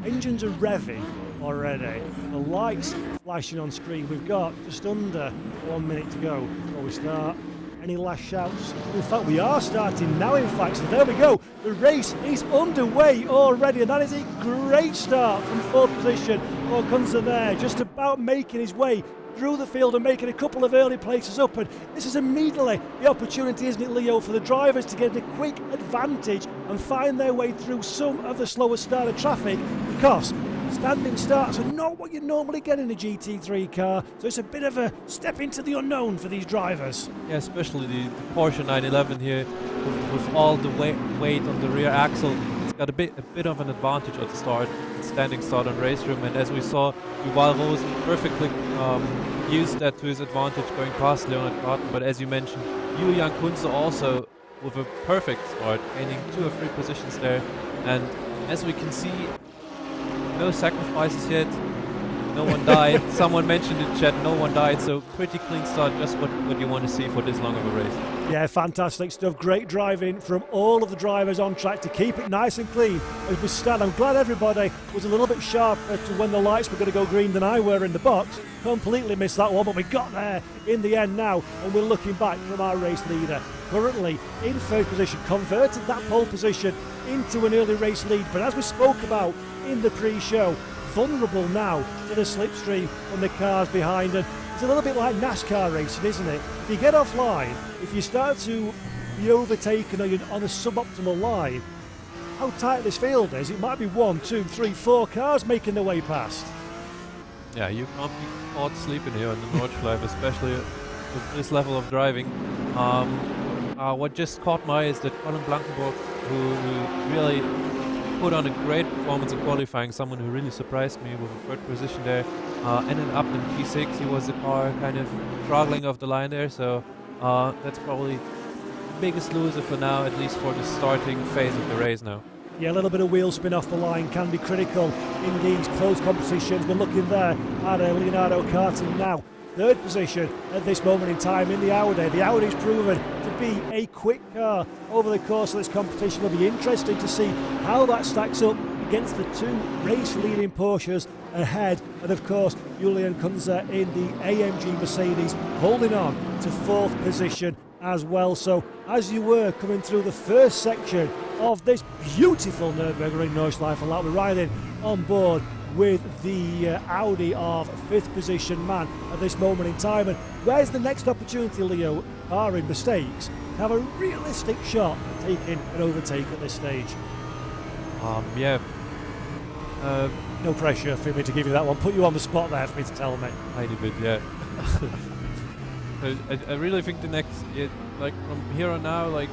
engines are revving already. The lights flashing on screen. We've got just under 1 minute to go before we start. Any last shouts? In fact, we are starting now, in fact. So there we go. The race is underway already, and that is a great start from fourth position. Orkunza there, just about making his way through the field and making a couple of early places up. And this is immediately the opportunity, isn't it, Leo, for the drivers to get a quick advantage and find their way through some of the slower starter traffic, because standing starts are not what you normally get in a GT3 car, so it's a bit of a step into the unknown for these drivers. Yeah, especially the Porsche 911 here, with all the weight on the rear axle. It's got a bit of an advantage at the start, standing start on RaceRoom, and as we saw, Yuval Rosen perfectly used that to his advantage going past Leonard Carton. But as you mentioned, Julian Kunze also with a perfect start, gaining 2 or 3 positions there, and as we can see, no sacrifices yet, no one died. Someone mentioned in chat, no one died, so pretty clean start, just what you want to see for this long of a race. Yeah, fantastic stuff. Great driving from all of the drivers on track to keep it nice and clean as we stand. I'm glad everybody was a little bit sharper to when the lights were going to go green than I were in the box. Completely missed that one, but we got there in the end now, and we're looking back from our race leader. Currently in third position, converted that pole position into an early race lead, but as we spoke about in the pre-show, vulnerable now to the slipstream from the cars behind. And it's a little bit like NASCAR racing, isn't it? If you get offline, if you start to be overtaken or you're on a suboptimal line, how tight this field is, it might be 1, 2, 3, 4 cars making their way past. Yeah, you can't be caught sleeping here on the Nordschleife, especially with this level of driving. What just caught my eye is that Colin Blankenburg, who really put on a great performance in qualifying, someone who really surprised me with a 3rd position there, ended up in P6. He was the car kind of struggling off the line there, so that's probably the biggest loser for now, at least for the starting phase of the race now. Yeah, a little bit of wheel spin off the line can be critical in these close competitions. We're looking there at Leonardo Carton now. 3rd position at this moment in time in the Audi. The Audi's proven to be a quick car over the course of this competition. It'll be interesting to see how that stacks up against the 2 race-leading Porsches ahead. And of course, Julian Kunze in the AMG Mercedes holding on to 4th position as well. So as you were coming through the first section of this beautiful Nürburgring Nordschleife lap, we're riding on board with the Audi of 5th position man at this moment in time. And where's the next opportunity, Leo, barring mistakes, to have a realistic shot at taking an overtake at this stage? No pressure for me to give you that one. Put you on the spot there for me to tell me. Tiny bit, yeah. I really think the next, like from here on now, like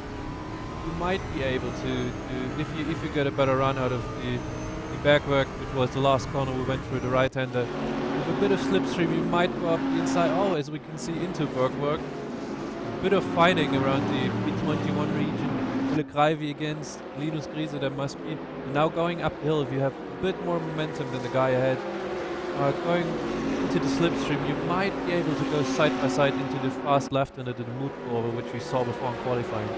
you might be able to if you get a better run out of the back work, which was the last corner we went through the right-hander. With a bit of slipstream, you might go up the inside. Oh, as we can see, into Bergwerk. A bit of fighting around the B21 region. Greive against Linus Grise, there must be. And now going uphill, if you have a bit more momentum than the guy ahead, going into the slipstream, you might be able to go side by side into the fast left and into the mood over, which we saw before in qualifying.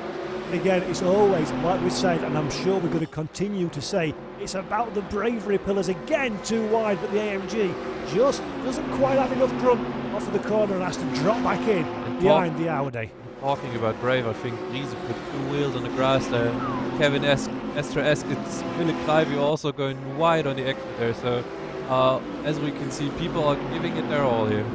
Again, it's always, like we said, and I'm sure we're going to continue to say, it's about the bravery pillars. Again, too wide, but the AMG just doesn't quite have enough grunt off of the corner and has to drop back in behind the Audi. Talking about brave, I think Riese put 2 wheels on the grass there. Kevin Estra-esque, it's Philipp Greive also going wide on the exit there. So, as we can see, people are giving it their all here.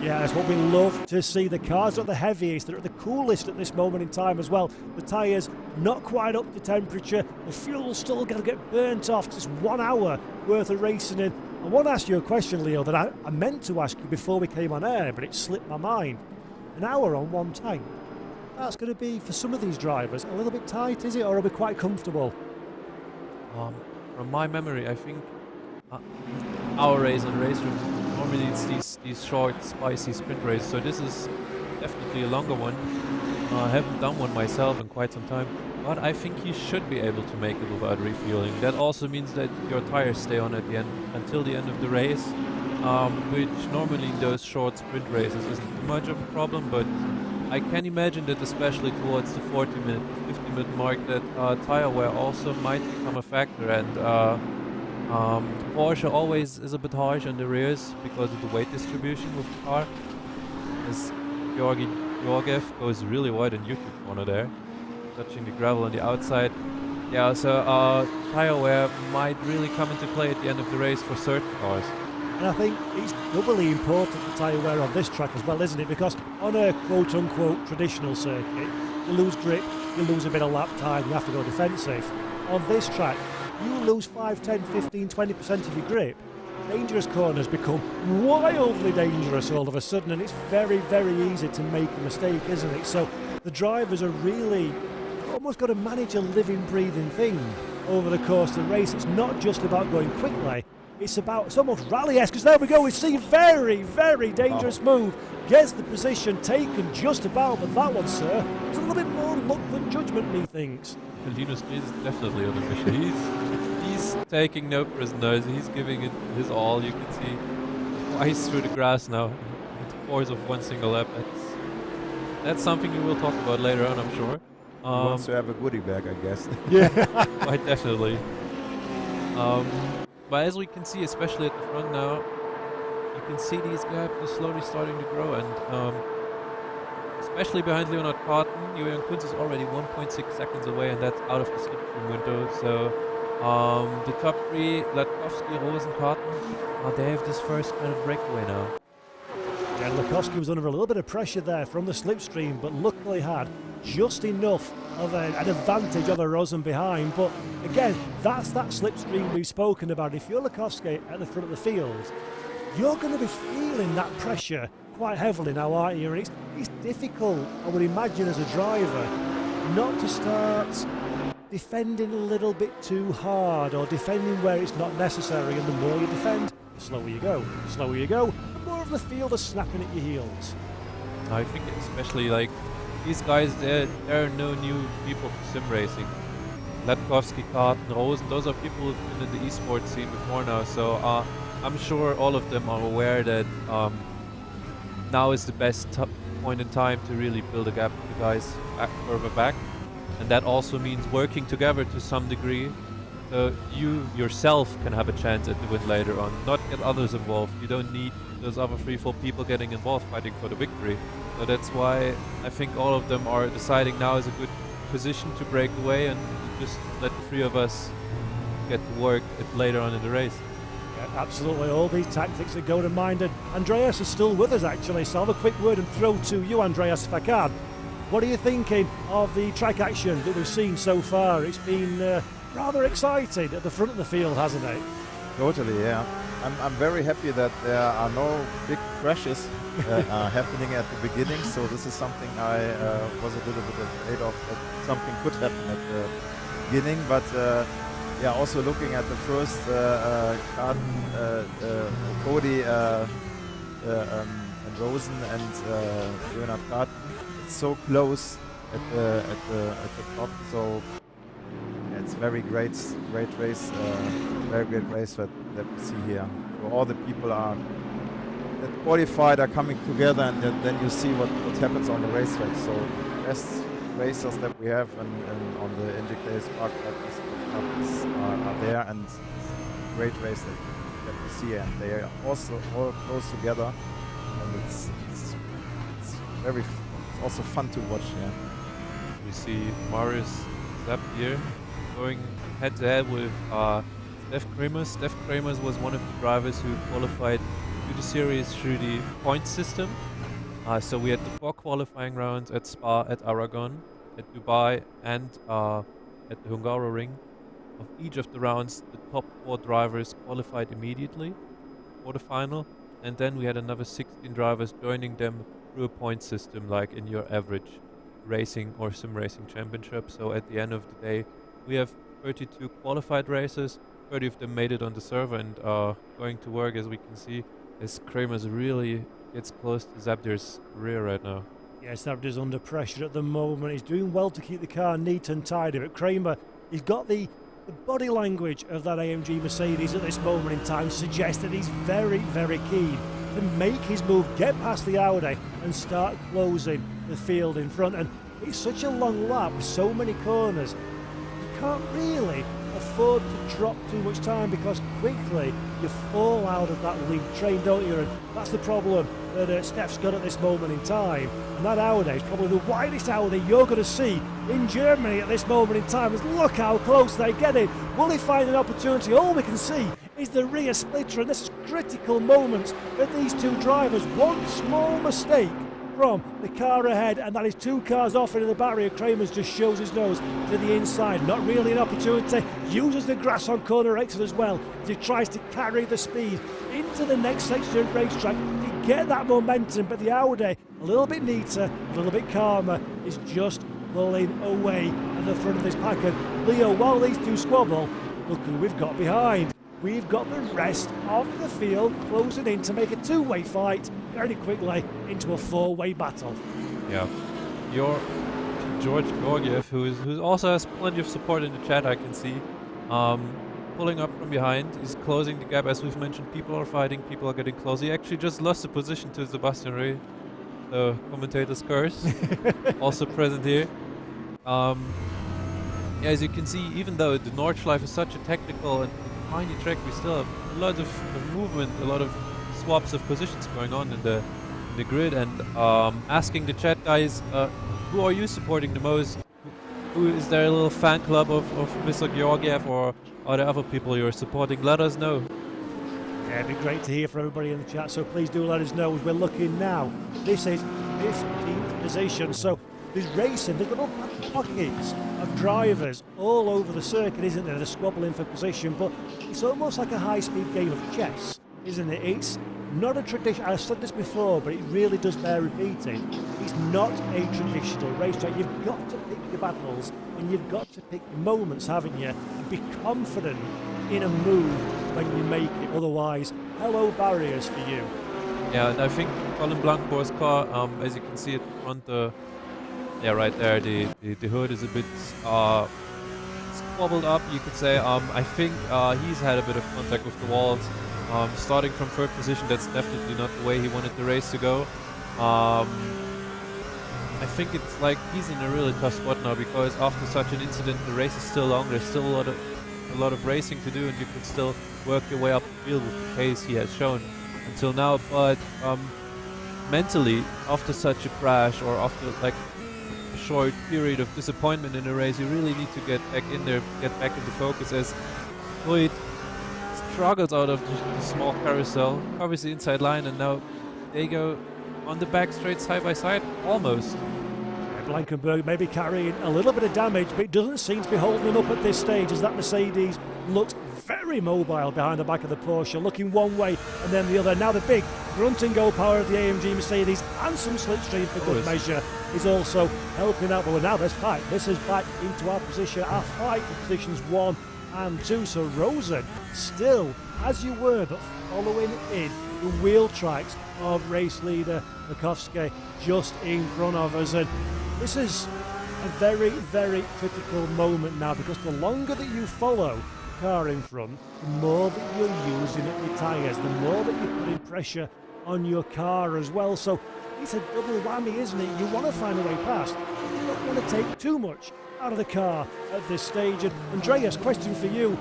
Yeah, that's what we love to see. The cars are the heaviest, they're at the coolest at this moment in time as well. The tyres not quite up to temperature, the fuel's still going to get burnt off because it's 1 hour worth of racing in. I want to ask you a question, Leo, that I meant to ask you before we came on air, but it slipped my mind. An hour on one tank. That's going to be, for some of these drivers, a little bit tight, is it, or are we quite comfortable? From my memory, I think our race on RaceRoom, normally it's these short, spicy sprint races, so this is definitely a longer one. I haven't done one myself in quite some time, but I think you should be able to make it without refueling. That also means that your tires stay on at the end until the end of the race, which normally in those short sprint races isn't too much of a problem, but I can imagine that especially towards the 40-minute, 50-minute mark, that tire wear also might become a factor, and Porsche always is a bit harsh on the rears because of the weight distribution with the car. As Georgiev goes really wide in YouTube corner there, touching the gravel on the outside. Yeah, so tire wear might really come into play at the end of the race for certain cars. And I think it's doubly important, the tyre wear on this track as well, isn't it? Because on a quote-unquote traditional circuit, you lose grip, you lose a bit of lap time, you have to go defensive. On this track, you lose 5, 10, 15, 20% of your grip. Dangerous corners become wildly dangerous all of a sudden, and it's very, very easy to make a mistake, isn't it? So the drivers are really almost got to manage a living, breathing thing over the course of the race. It's not just about going quickly. It's almost rally-esque, because there we go, we see very, very dangerous move. Gets the position taken just about, but that one, sir, is a little bit more luck than judgment, methinks. Linus Grise is definitely on a mission. He's taking no prisoners, he's giving it his all. You can see twice through the grass now, in the course of one single lap. That's something we will talk about later on, I'm sure. He wants to have a goodie bag, I guess. Yeah, quite definitely. But as we can see, especially at the front now, you can see these gaps are slowly starting to grow, and especially behind Leonard Carton, Julian Kunz is already 1.6 seconds away, and that's out of the slipstream window. So the top three, Latkovsky, Rosen, Carton, they have this first kind of breakaway now. Yeah, Latkovsky was under a little bit of pressure there from the slipstream, but luckily had just enough of an advantage over Rosen behind. But again, that's that slipstream we've spoken about. If you're Latkovsky at the front of the field, you're going to be feeling that pressure quite heavily now, aren't you? And it's difficult, I would imagine, as a driver, not to start defending a little bit too hard or defending where it's not necessary. And the more you defend, the slower you go. The slower you go, the more of the field is snapping at your heels. I think especially like these guys, there are no new people to sim racing. Latkovsky, Carton, Rosen, those are people who've been in the esports scene before now. So I'm sure all of them are aware that now is the best point in time to really build a gap with the guys further back. And that also means working together to some degree. So you yourself can have a chance at the win later on, not get others involved. You don't need those other 3-4 people getting involved fighting for the victory. So that's why I think all of them are deciding now is a good position to break away and just let the 3 of us get to work later on in the race. Yeah, absolutely, all these tactics that go to mind. And Andreas is still with us actually, so I'll have a quick word and throw to you, Andreas Fakad. What are you thinking of the track action that we've seen so far? It's been rather exciting at the front of the field, hasn't it? Totally, yeah. I'm very happy that there are no big crashes happening at the beginning. So this is something I was a little bit afraid of, that something could happen at the beginning. But yeah, also looking at the first Cody and Rosen and Leonard Carton, it's so close at the top. So yeah, it's very great race, very great race that we see here. So all the people that qualified are coming together, and then you see what happens on the racetrack. So best racers that we have and on the NGK SPARK PLUG are there, and great race that we see, and they are also all close together, and it's also fun to watch. Yeah. We see Marius Zapp here going head to head with Steph Kremers. Steph Kremers was one of the drivers who qualified to the series through the point system. So we had the 4 qualifying rounds at Spa, at Aragón, at Dubai, and at the Hungaroring. Of each of the rounds, the top 4 drivers qualified immediately for the final, and then we had another 16 drivers joining them through a point system, like in your average racing or sim racing championship. So at the end of the day, we have 32 qualified racers. 30 of them made it on the server and are going to work, as we can see, as Kremers really gets close to Zabdir's rear right now. Yes, Zabdir's under pressure at the moment. He's doing well to keep the car neat and tidy, but Kramer, he's got the body language of that AMG Mercedes at this moment in time suggests that he's very, very keen to make his move, get past the Audi and start closing the field in front. And it's such a long lap with so many corners, you can't really afford to drop too much time, because quickly you fall out of that lead train, don't you? And that's the problem that Steph's got at this moment in time. And that Audi is probably the widest Audi you're going to see in Germany at this moment in time. Look how close they get in. Will he find an opportunity? All we can see is the rear splitter, and this is critical moments for these two drivers. One small mistake from the car ahead, and that is 2 cars off into the barrier. Kremers just shows his nose to the inside. Not really an opportunity. Uses the grass on corner exit as well as he tries to carry the speed into the next section of racetrack to get that momentum. But the Audi, a little bit neater, a little bit calmer, is just pulling away at the front of this pack. And Leo, while these two squabble, look who we've got behind. We've got the rest of the field closing in to make a 2-way fight very quickly into a 4-way battle. Yeah, your George Gorgiev, who also has plenty of support in the chat, I can see, pulling up from behind. He's closing the gap. As we've mentioned, people are fighting, people are getting close. He actually just lost the position to Sebastian Rey, the commentator's curse, also present here. Yeah, as you can see, even though the Nordschleife is such a technical and tiny track, we still have a lot of movement, a lot of swaps of positions going on in the grid. And asking the chat guys, who are you supporting the most? Who is there a little fan club of Mr. Georgiev, or are there other people you're supporting? Let us know. Yeah, it'd be great to hear from everybody in the chat, so please do let us know. As we're looking now, this is 15th position, so there's racing, there's little pockets of drivers all over the circuit, isn't there? They're squabbling for position, but it's almost like a high-speed game of chess, isn't it? It's not a tradition. I've said this before, but it really does bear repeating. It's not a traditional racetrack. You've got to pick your battles, and you've got to pick your moments, haven't you? And be confident in a move when you make it. Otherwise, hello barriers for you. Yeah, and I think Colin Blancbour's car, as you can see at the front, yeah, right there, the hood is a bit squabbled up, you could say. I think he's had a bit of contact with the walls. Starting from 3rd position, that's definitely not the way he wanted the race to go. I think it's like he's in a really tough spot now, because after such an incident, the race is still long. There's still a lot of racing to do, and you can still work your way up the field with the pace he has shown until now. But mentally, after such a crash, or after like a short period of disappointment in a race, you really need to get back in there, get back into focus, as Lloyd struggles out of the small carousel, covers the inside line, and now they go on the back straight side by side, almost. Blankenberg maybe carrying a little bit of damage, but it doesn't seem to be holding him up at this stage, as that Mercedes looks very mobile behind the back of the Porsche, looking one way and then the other. Now the big grunt and go power of the AMG Mercedes and some slipstream for good measure is also helping out. But now this is back into our position, our fight for positions 1 and 2. So Rosen still, as you were, but following in the wheel tracks of race leader Lukowski just in front of us. And this is a very, very critical moment now, because the longer that you follow the car in front, the more that you're using up your tyres, the more that you're putting pressure on your car as well. So it's a double whammy, isn't it? You want to find a way past, but you don't want to take too much out of the car at this stage. And Andreas, question for you.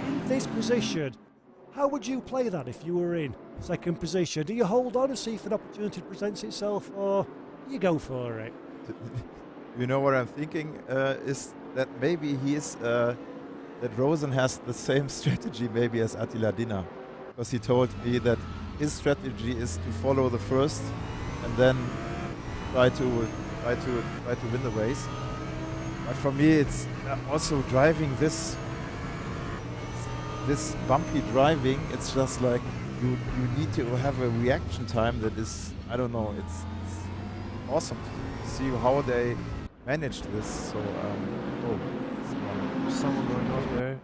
In this position, how would you play that if you were in second position? Do you hold on and see if an opportunity presents itself, or do you go for it? You know what I'm thinking is that maybe that Rosen has the same strategy maybe as Attila Dinner, because he told me that his strategy is to follow the first and then try to win the race. But for me, it's also driving this bumpy driving. It's just like you need to have a reaction time that is, I don't know, it's awesome to see how they managed this. So someone going off there.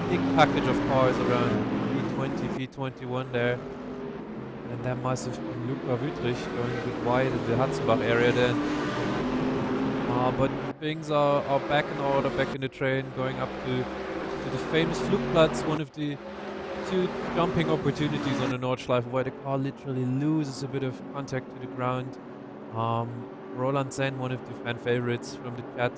Big package of cars around V20, V21 there. And that must have been Luca Wüttrich going a bit wide in the Hatzenbach area then. But things are back in order, back in the train, going up to the famous Flugplatz, one of the 2 jumping opportunities on the Nordschleife where the car literally loses a bit of contact to the ground. Roland Zen, one of the fan favorites from the chat,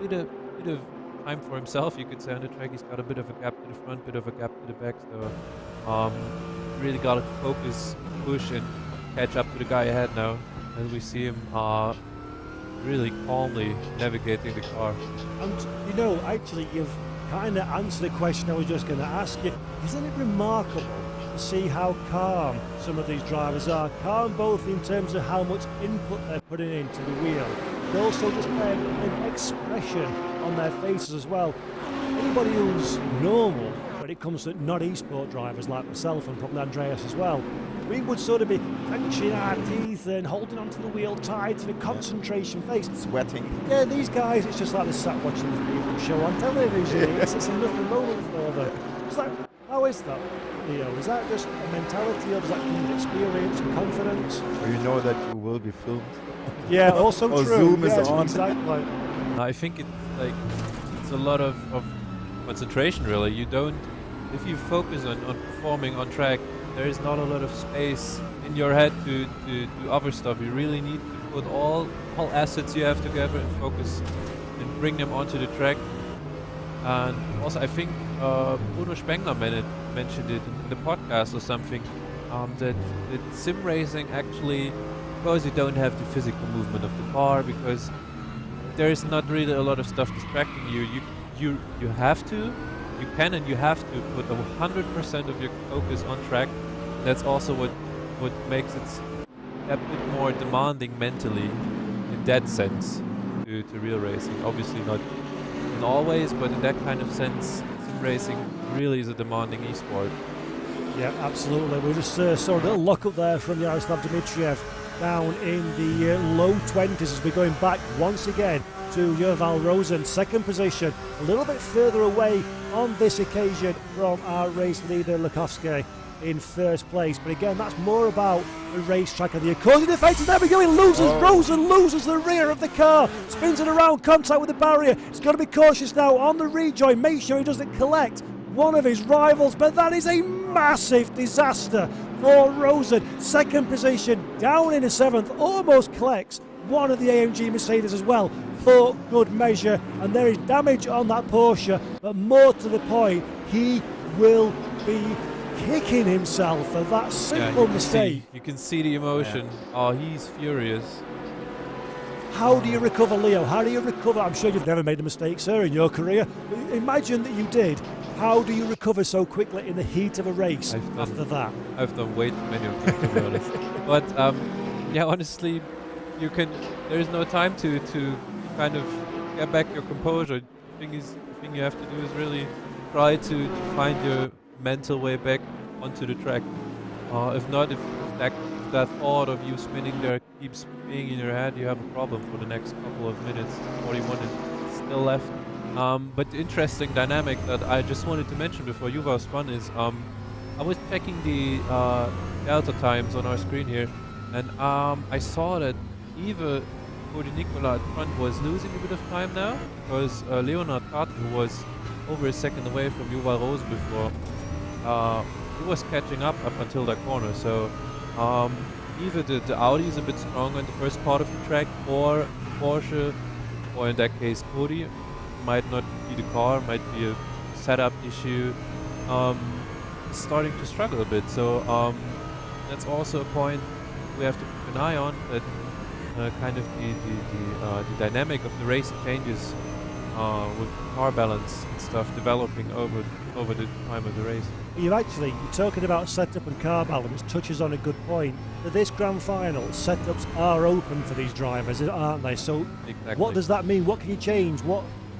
bit of time for himself, you could say, on the track. He's got a bit of a gap to the front, bit of a gap to the back, so really got to focus, push, and catch up to the guy ahead now. And we see him really calmly navigating the car. And you know, actually, you've kind of answered the question I was just going to ask you. Isn't it remarkable to see how calm some of these drivers are? Calm both in terms of how much input they're putting into the wheel, but also just an expression on their faces as well. Anybody who's normal when it comes to not e-sport drivers like myself and probably Andreas as well, we would sort of be clenching our teeth and holding onto the wheel tight in a concentration face. Sweating. Yeah, these guys, it's just like they're sat watching the FIFA show on television. It's a nothing moment for them. It's like, how is that, Leo? Is that just a mentality, or does that come with experience and confidence? Or you know that you will be filmed. Yeah, also or true. Zoom yeah, is on. Exactly. I think it's a lot of concentration, really. You don't, if you focus on performing on track, there is not a lot of space in your head to do other stuff. You really need to put all assets you have together and focus and bring them onto the track. And also, I think Bruno Spengler mentioned it in the podcast or something, that sim racing actually, because you don't have the physical movement of the car, because there is not really a lot of stuff distracting you. You have to. You can and you have to put 100% of your focus on track. That's also what makes it a bit more demanding mentally in that sense to real racing. Obviously not in all ways, but in that kind of sense, sim racing really is a demanding e-sport. Yeah, absolutely. We just saw a little look up there from Yaroslav Dmitriev down in the low 20s as we're going back once again to Joval Rosen, second position, a little bit further away on this occasion from our race leader Lukowski in first place. But again, that's more about the racetrack and the accordion effect. And there we go, he loses. Rosen loses the rear of the car, spins it around, contact with the barrier. He's got to be cautious now on the rejoin, make sure he doesn't collect one of his rivals, but that is a massive disaster for Rosen. Second position, down in the 7th, almost collects one of the AMG Mercedes as well for good measure, and there is damage on that Porsche, but more to the point, he will be kicking himself for that simple mistake. You can see the emotion. Oh, he's furious. How do you recover, Leo? How do you recover? I'm sure you've never made a mistake, sir, in your career. Imagine that you did. How do you recover so quickly in the heat of a race after that? I've done way too many of them, to be honest. But yeah, honestly, there is no time to kind of get back your composure. thing you have to do is really try to find your mental way back onto the track. If not, if that thought of you spinning there keeps being in your head, you have a problem for the next couple of minutes. 41 is still left. But the interesting dynamic that I just wanted to mention before Yuval spun is I was checking the delta times on our screen here, and I saw that Yves Nicola at front was losing a bit of time now, because Leonard Carton, who was over a second away from Yuval Rose before, he was catching up until that corner. So either the Audi is a bit stronger in the first part of the track, or Porsche, or in that case Cody, might not be the car, might be a setup issue, starting to struggle a bit. So that's also a point we have to keep an eye on, that kind of the dynamic of the race changes with car balance and stuff developing over the time of the race. You're talking about setup and car balance, touches on a good point. For this grand final, setups are open for these drivers, aren't they? So Exactly. what does that mean? What can you change?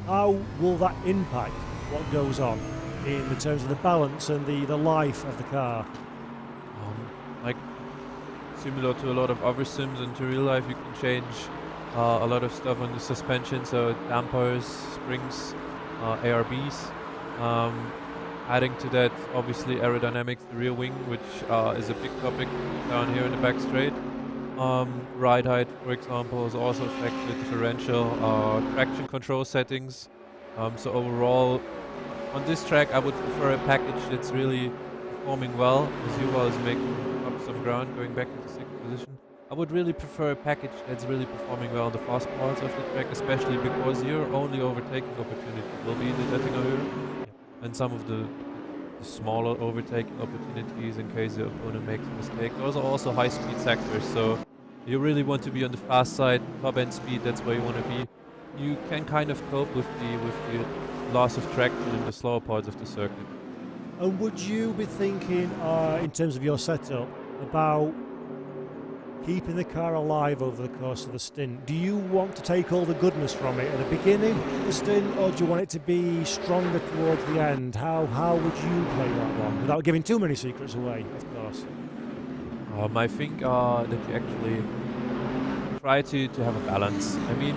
How will that impact what goes on in the terms of the balance and the life of the car? Like similar to a lot of other sims and to real life, you can change a lot of stuff on the suspension, so dampers, springs, ARBs. Adding to that, obviously aerodynamics, the rear wing, which is a big topic down here in the back straight. Ride height, for example, is also affected, differential, traction control settings. So overall, on this track, I would prefer a package that's really performing well, as Yuval is making up some ground, going back into 6th position. I would really prefer a package that's really performing well on the fast parts of the track, especially because your only overtaking opportunity will be in the Oettinger Höhe, and some of the smaller overtaking opportunities in case the opponent makes a mistake. Those are also high-speed sectors, so you really want to be on the fast side, top-end speed, that's where you want to be. You can kind of cope with the loss of traction in the slower parts of the circuit. And would you be thinking, in terms of your setup, about keeping the car alive over the course of the stint? Do you want to take all the goodness from it at the beginning of the stint, or do you want it to be stronger towards the end? How would you play that one, without giving too many secrets away, of course? I think that you actually try to have a balance. I mean,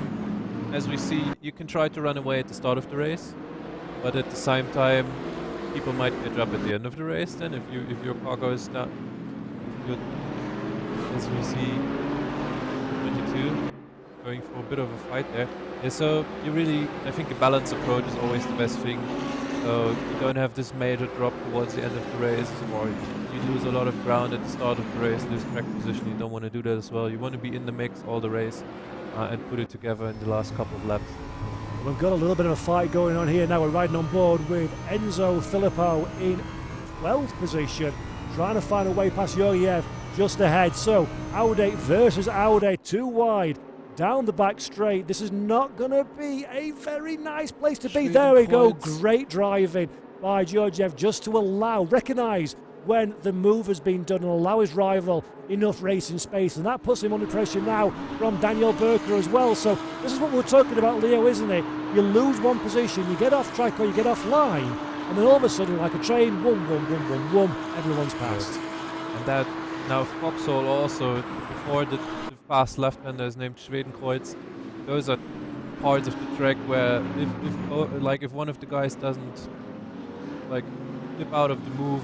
as we see, you can try to run away at the start of the race, but at the same time, people might catch up at the end of the race. Then, if your car goes down, as we see, 22 going for a bit of a fight there. Yeah, so I think a balanced approach is always the best thing. So you don't have this major drop towards the end of the race, or you lose a lot of ground at the start of the race, lose track position. You don't want to do that as well. You want to be in the mix all the race and put it together in the last couple of laps. We've got a little bit of a fight going on here now. We're riding on board with Enzo Filippo in 12th position, trying to find a way past Georgiev just ahead. So Audi versus Audi, too wide down the back straight. This is not going to be a very nice place to be. There we go. Great driving by Georgiev, just to recognise when the move has been done and allow his rival enough racing space, and that puts him under pressure now from Daniel Berker as well. So this is what we're talking about, Leo, isn't it? You lose one position, you get off track or you get off line, and then all of a sudden, like a train, everyone's passed. And that now Foxhole also, before the fast left-hander is named Schwedenkreuz, those are parts of the track where if one of the guys doesn't dip out of the move,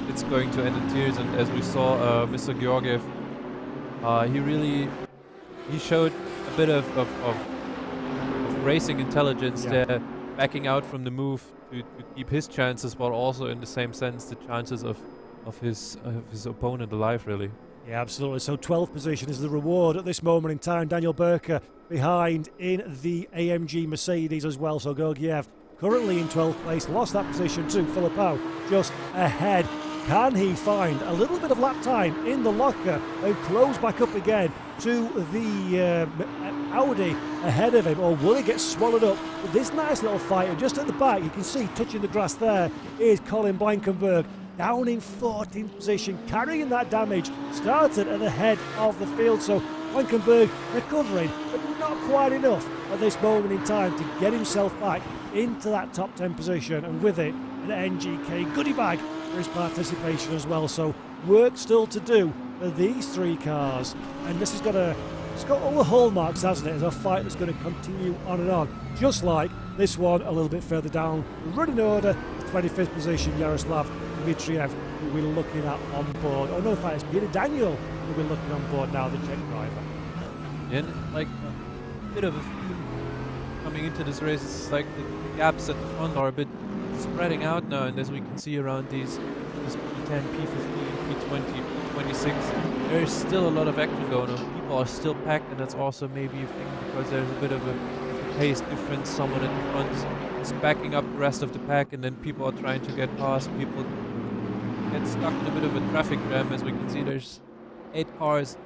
it's going to end in tears. And as we saw, Mr. Georgiev, he showed a bit of racing intelligence there, backing out from the move to keep his chances, but also in the same sense the chances of his opponent alive, really. Yeah, absolutely. So 12th position is the reward at this moment in time. Daniel Berker behind in the AMG Mercedes as well. So Georgiev currently in 12th place, lost that position to Filippo just ahead. Can he find a little bit of lap time in the locker and close back up again to the Audi ahead of him, or will he get swallowed up with this nice little fight? And just at the back, you can see touching the grass there is Colin Blankenberg, down in 14th position, carrying that damage, started at the head of the field. So Blankenberg recovering, but not quite enough at this moment in time to get himself back into that top 10 position, and with it, an NGK goodie bag for his participation as well. So work still to do for these 3 cars, and this has got it's got all the hallmarks, hasn't it, as a fight that's going to continue on and on, just like this one a little bit further down. Running order, 25th position, Yaroslav Dmitriev, who we're looking at on board. Oh no, in fact, it's Peter Daniel who we're looking on board now, the Czech driver. And like a bit of a theme coming into this race, it's like the gaps at the front are a bit spreading out now, and as we can see around this P10, P15, P20, P26, there's still a lot of action going on. People are still packed, and that's also maybe a thing because there's a bit of a pace difference. Someone in the front is backing up the rest of the pack, and then people are trying to get past. People get stuck in a bit of a traffic jam. As we can see, there's 8 cars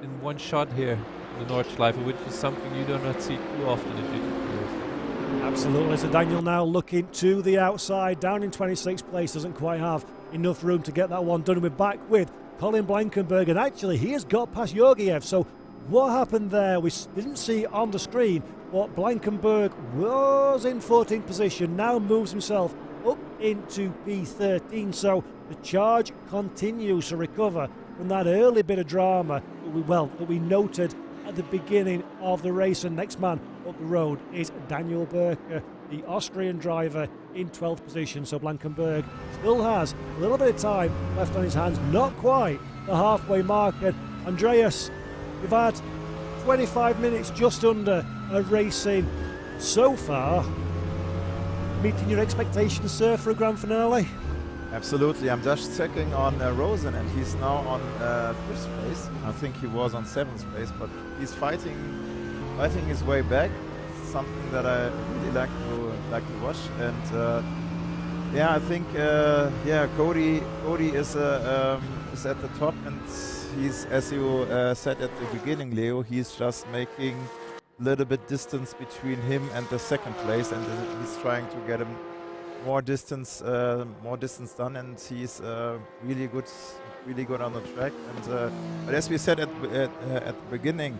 in one shot here in the Nordschleife, which is something you do not see too often in GT races. Absolutely. So Daniel now looking to the outside, down in 26th place, doesn't quite have enough room to get that one done. We're back with Colin Blankenberg, and actually he has got past Georgiev. So what happened there, we didn't see on the screen, but Blankenberg was in 14th position, now moves himself up into P13. So the charge continues to recover from that early bit of drama that we noted at the beginning of the race. And next man up the road is Daniel Berker, the Austrian driver, in 12th position. So Blankenberg still has a little bit of time left on his hands, not quite the halfway mark. And Andreas, we've had 25 minutes just under of racing so far. Meeting your expectations, sir, for a grand finale? Absolutely. I'm just checking on Rosen, and he's now on 5th place. I think he was on 7th place, but he's fighting his way back. Something that I really like to watch. And I think Cody is at the top, and he's, as you said at the beginning, Leo, he's just making a little bit distance between him and the 2nd place, and he's trying to get him more distance done, and he's really good on the track. And but as we said at the beginning,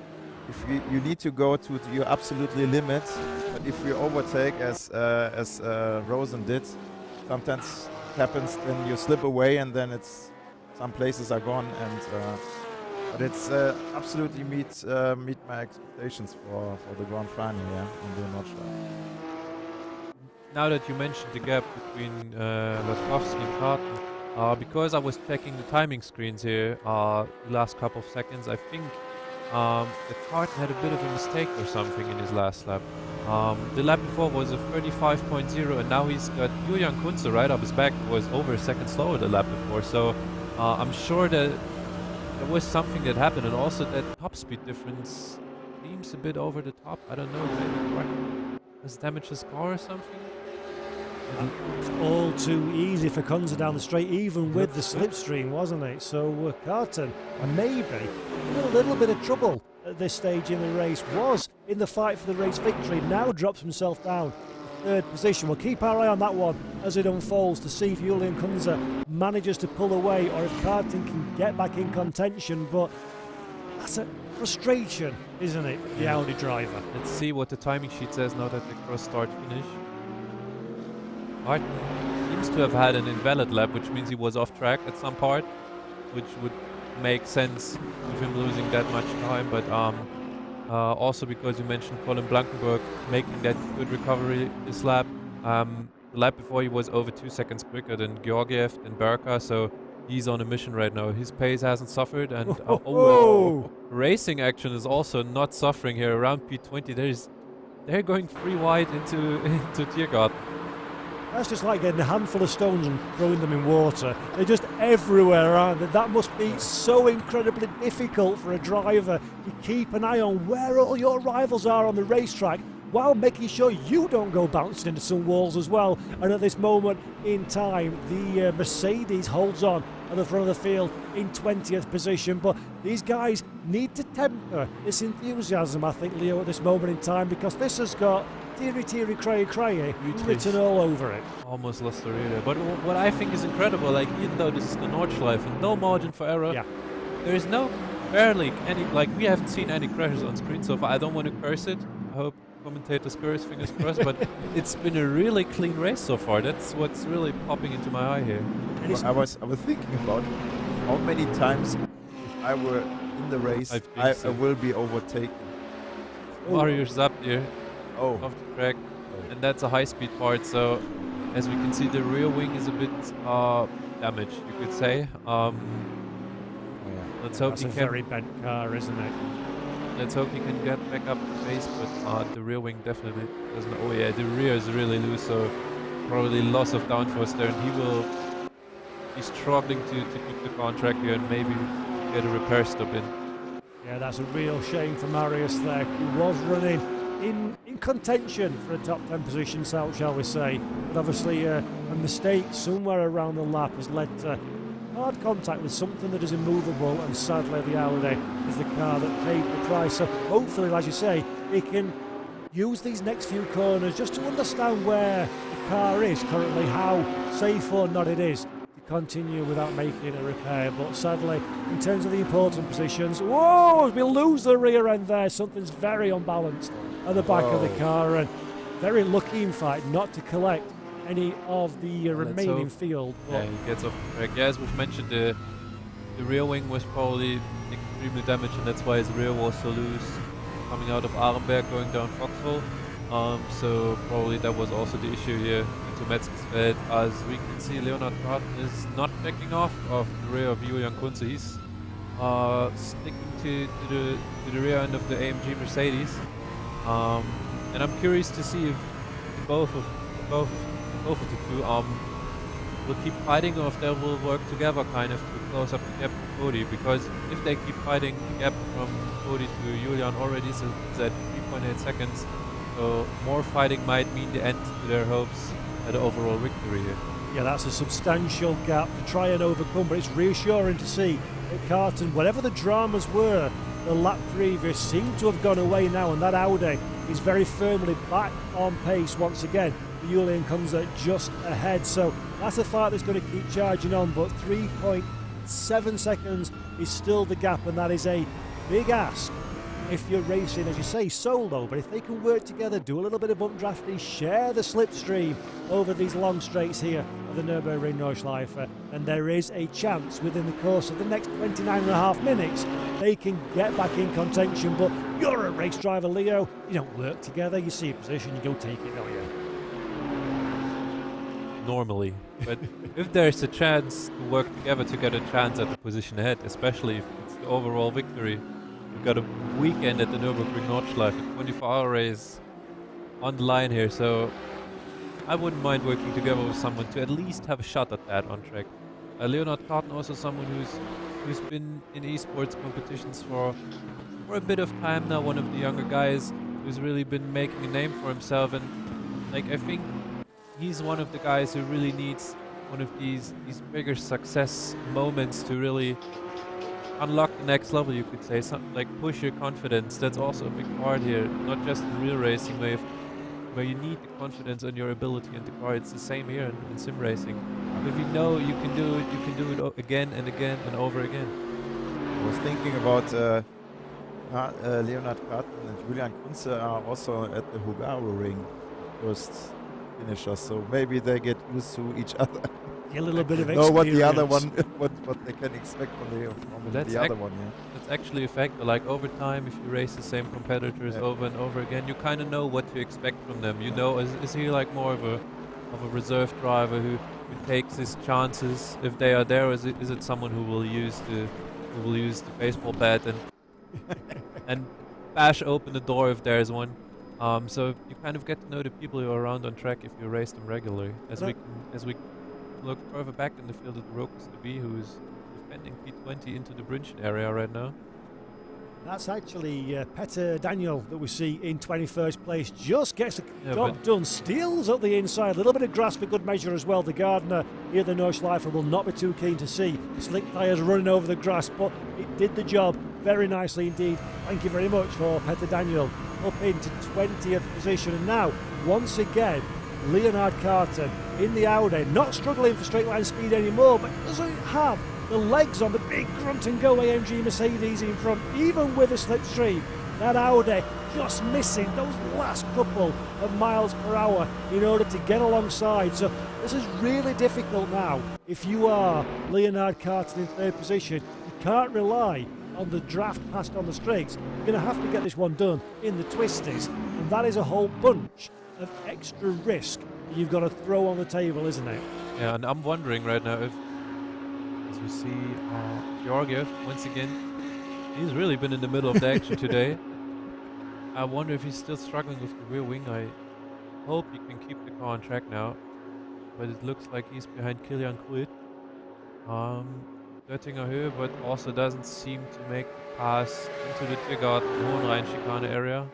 if you need to go to your absolutely limit, but if you overtake as Rosen did, sometimes it happens, then you slip away, and then some places are gone. And but it's absolutely meet my expectations for the grand final, in the Nordschleife. Now that you mentioned the gap between Latkovsky and Karten, because I was checking the timing screens here the last couple of seconds, I think that Karten had a bit of a mistake or something in his last lap. The lap before was a 35.0, and now he's got Julian Kunze right up his back, was over a second slower the lap before. So I'm sure that there was something that happened, and also that top speed difference seems a bit over the top. I don't know, maybe has damaged his car or something? It's all too easy for Kunze down the straight, even with the slipstream, wasn't it? So Karten, maybe in a little bit of trouble at this stage in the race, was in the fight for the race victory, now drops himself down to 3rd position. We'll keep our eye on that one as it unfolds to see if Julian Kunze manages to pull away, or if Karten can get back in contention. But that's a frustration, isn't it, the Audi driver? Let's see what the timing sheet says now that the cross start finish. Martin seems to have had an invalid lap, which means he was off track at some part, which would make sense with him losing that much time. But also because you mentioned Colin Blankenberg making that good recovery this lap. The lap before he was over 2 seconds quicker than Georgiev and Berka, so he's on a mission right now. His pace hasn't suffered, and racing action is also not suffering here around P20. They're going 3 wide into Tiergarten. That's just like getting a handful of stones and throwing them in water. They're just everywhere, aren't they? That must be so incredibly difficult for a driver to keep an eye on where all your rivals are on the racetrack, while making sure you don't go bouncing into some walls as well. And at this moment in time, the Mercedes holds on at the front of the field in 20th position. But these guys need to temper this enthusiasm, I think, Leo, at this moment in time, because this has got Tiri Cray written all over it. Almost lost the reader. But what I think is incredible, like, even though this is the Nordschleife and no margin for error, there is no barely any, like, we haven't seen any crashes on screen so far. I don't want to curse it. I hope commentators curse, fingers crossed, but it's been a really clean race so far. That's what's really popping into my eye here. I was thinking about how many times if I were in the race, I will be overtaken. Mario's up here Oh. off the track, and that's a high-speed part, so as we can see, the rear wing is a bit damaged, you could say. Let's hope That's he a can. very bent car, isn't it? Let's hope he can get back up the pace, but the rear wing definitely doesn't. Oh yeah, the rear is really loose, so probably loss of downforce there, and he will be struggling to keep the car on track here and maybe get a repair stop in. Yeah, that's a real shame for Marius there, who was running in contention for a top 10 position, shall we say. But obviously a mistake somewhere around the lap has led to hard contact with something that is immovable, and sadly the Audi is the car that paid the price. So hopefully, as you say, he can use these next few corners just to understand where the car is currently, how safe or not it is to continue without making a repair. But sadly, in terms of the important positions, whoa, we lose the rear end there. Something's very unbalanced at the back of the car, and very lucky in fact not to collect any of the remaining field. Yeah, he gets off the track. Yeah, as we've mentioned, the rear wing was probably extremely damaged, and that's why his rear was so loose coming out of Arenberg going down Foxhole. So probably that was also the issue here into Metzgersfeld. As we can see, Leonard Carton is not backing off of the rear of Julian Kunze. He's sticking to the rear end of the AMG Mercedes. And I'm curious to see if both of the two will keep fighting, or if they will work together kind of to close up the gap to Cody. Because if they keep fighting, the gap from Cody to Julian already is at 3.8 seconds. So more fighting might mean the end to their hopes at an overall victory here. Yeah, that's a substantial gap to try and overcome, but it's reassuring to see that Carton, whatever the dramas were the lap previous, seem to have gone away now, and that Audi is very firmly back on pace once again. Julian comes just ahead, so that's a fight that's going to keep charging on, but 3.7 seconds is still the gap, and that is a big ask if you're racing, as you say, solo. But if they can work together, do a little bit of bump drafting, share the slipstream over these long straights here of the Nürburgring Nordschleife, and there is a chance within the course of the next 29.5 minutes they can get back in contention. But you're a race driver, Leo. You don't work together, you see a position, you go take it, don't you? Normally, but if there's a chance to work together to get a chance at the position ahead, especially if it's the overall victory. We've got a weekend at the Nürburgring Nordschleife, a 24-hour race on the line here, so I wouldn't mind working together with someone to at least have a shot at that on track. Leonard Carton, also someone who's been in esports competitions for a bit of time now, one of the younger guys who's really been making a name for himself, and like I think he's one of the guys who really needs one of these bigger success moments to really unlock the next level, you could say. Something like push your confidence. That's also a big part here, not just in real racing where you need the confidence in your ability in the car. It's the same here in sim racing. If you know you can do it, you can do it again and again and over again. I was thinking about Leonard Carton and Julian Kunze are also at the Hungaroring first finishers, so maybe they get used to each other. A little bit of know experience. what the other one, what they can expect from the other one. Yeah. That's actually a fact. Like over time, if you race the same competitors over and over again, you kind of know what to expect from them. You know, is he like more of a reserve driver who takes his chances if they are there, or is it someone who will use the baseball bat and bash open the door if there is one? So you kind of get to know the people who are around on track if you race them regularly. As we look further back in the field at Rokus DB, who's defending P20 into the Brinchen area right now. That's actually Petter Daniel that we see in 21st place. Just gets the job done, steals up the inside. A little bit of grass for good measure as well. The gardener here at the Nordschleife will not be too keen to see slick tyres running over the grass, but it did the job very nicely indeed. Thank you very much for Petter Daniel up into 20th position. And now, once again, Leonard Carton in the Audi, not struggling for straight line speed anymore, but doesn't have The legs on the big grunt and go AMG Mercedes in front, even with a slipstream. That Audi just missing those last couple of miles per hour in order to get alongside. So this is really difficult now. If you are Leonard Carton in third position, you can't rely on the draft past on the straights. You're going to have to get this one done in the twisties, and that is a whole bunch of extra risk that you've got to throw on the table, isn't it? Yeah, and I'm wondering right now if, as we see, Georgiev once again, he's really been in the middle of the action today. I wonder if he's still struggling with the rear wing. I hope he can keep the car on track now, but it looks like he's behind Kilian Kruid. Göttinger Höhe, but also doesn't seem to make the pass into the Tiergarten Hohenrhein chicane area.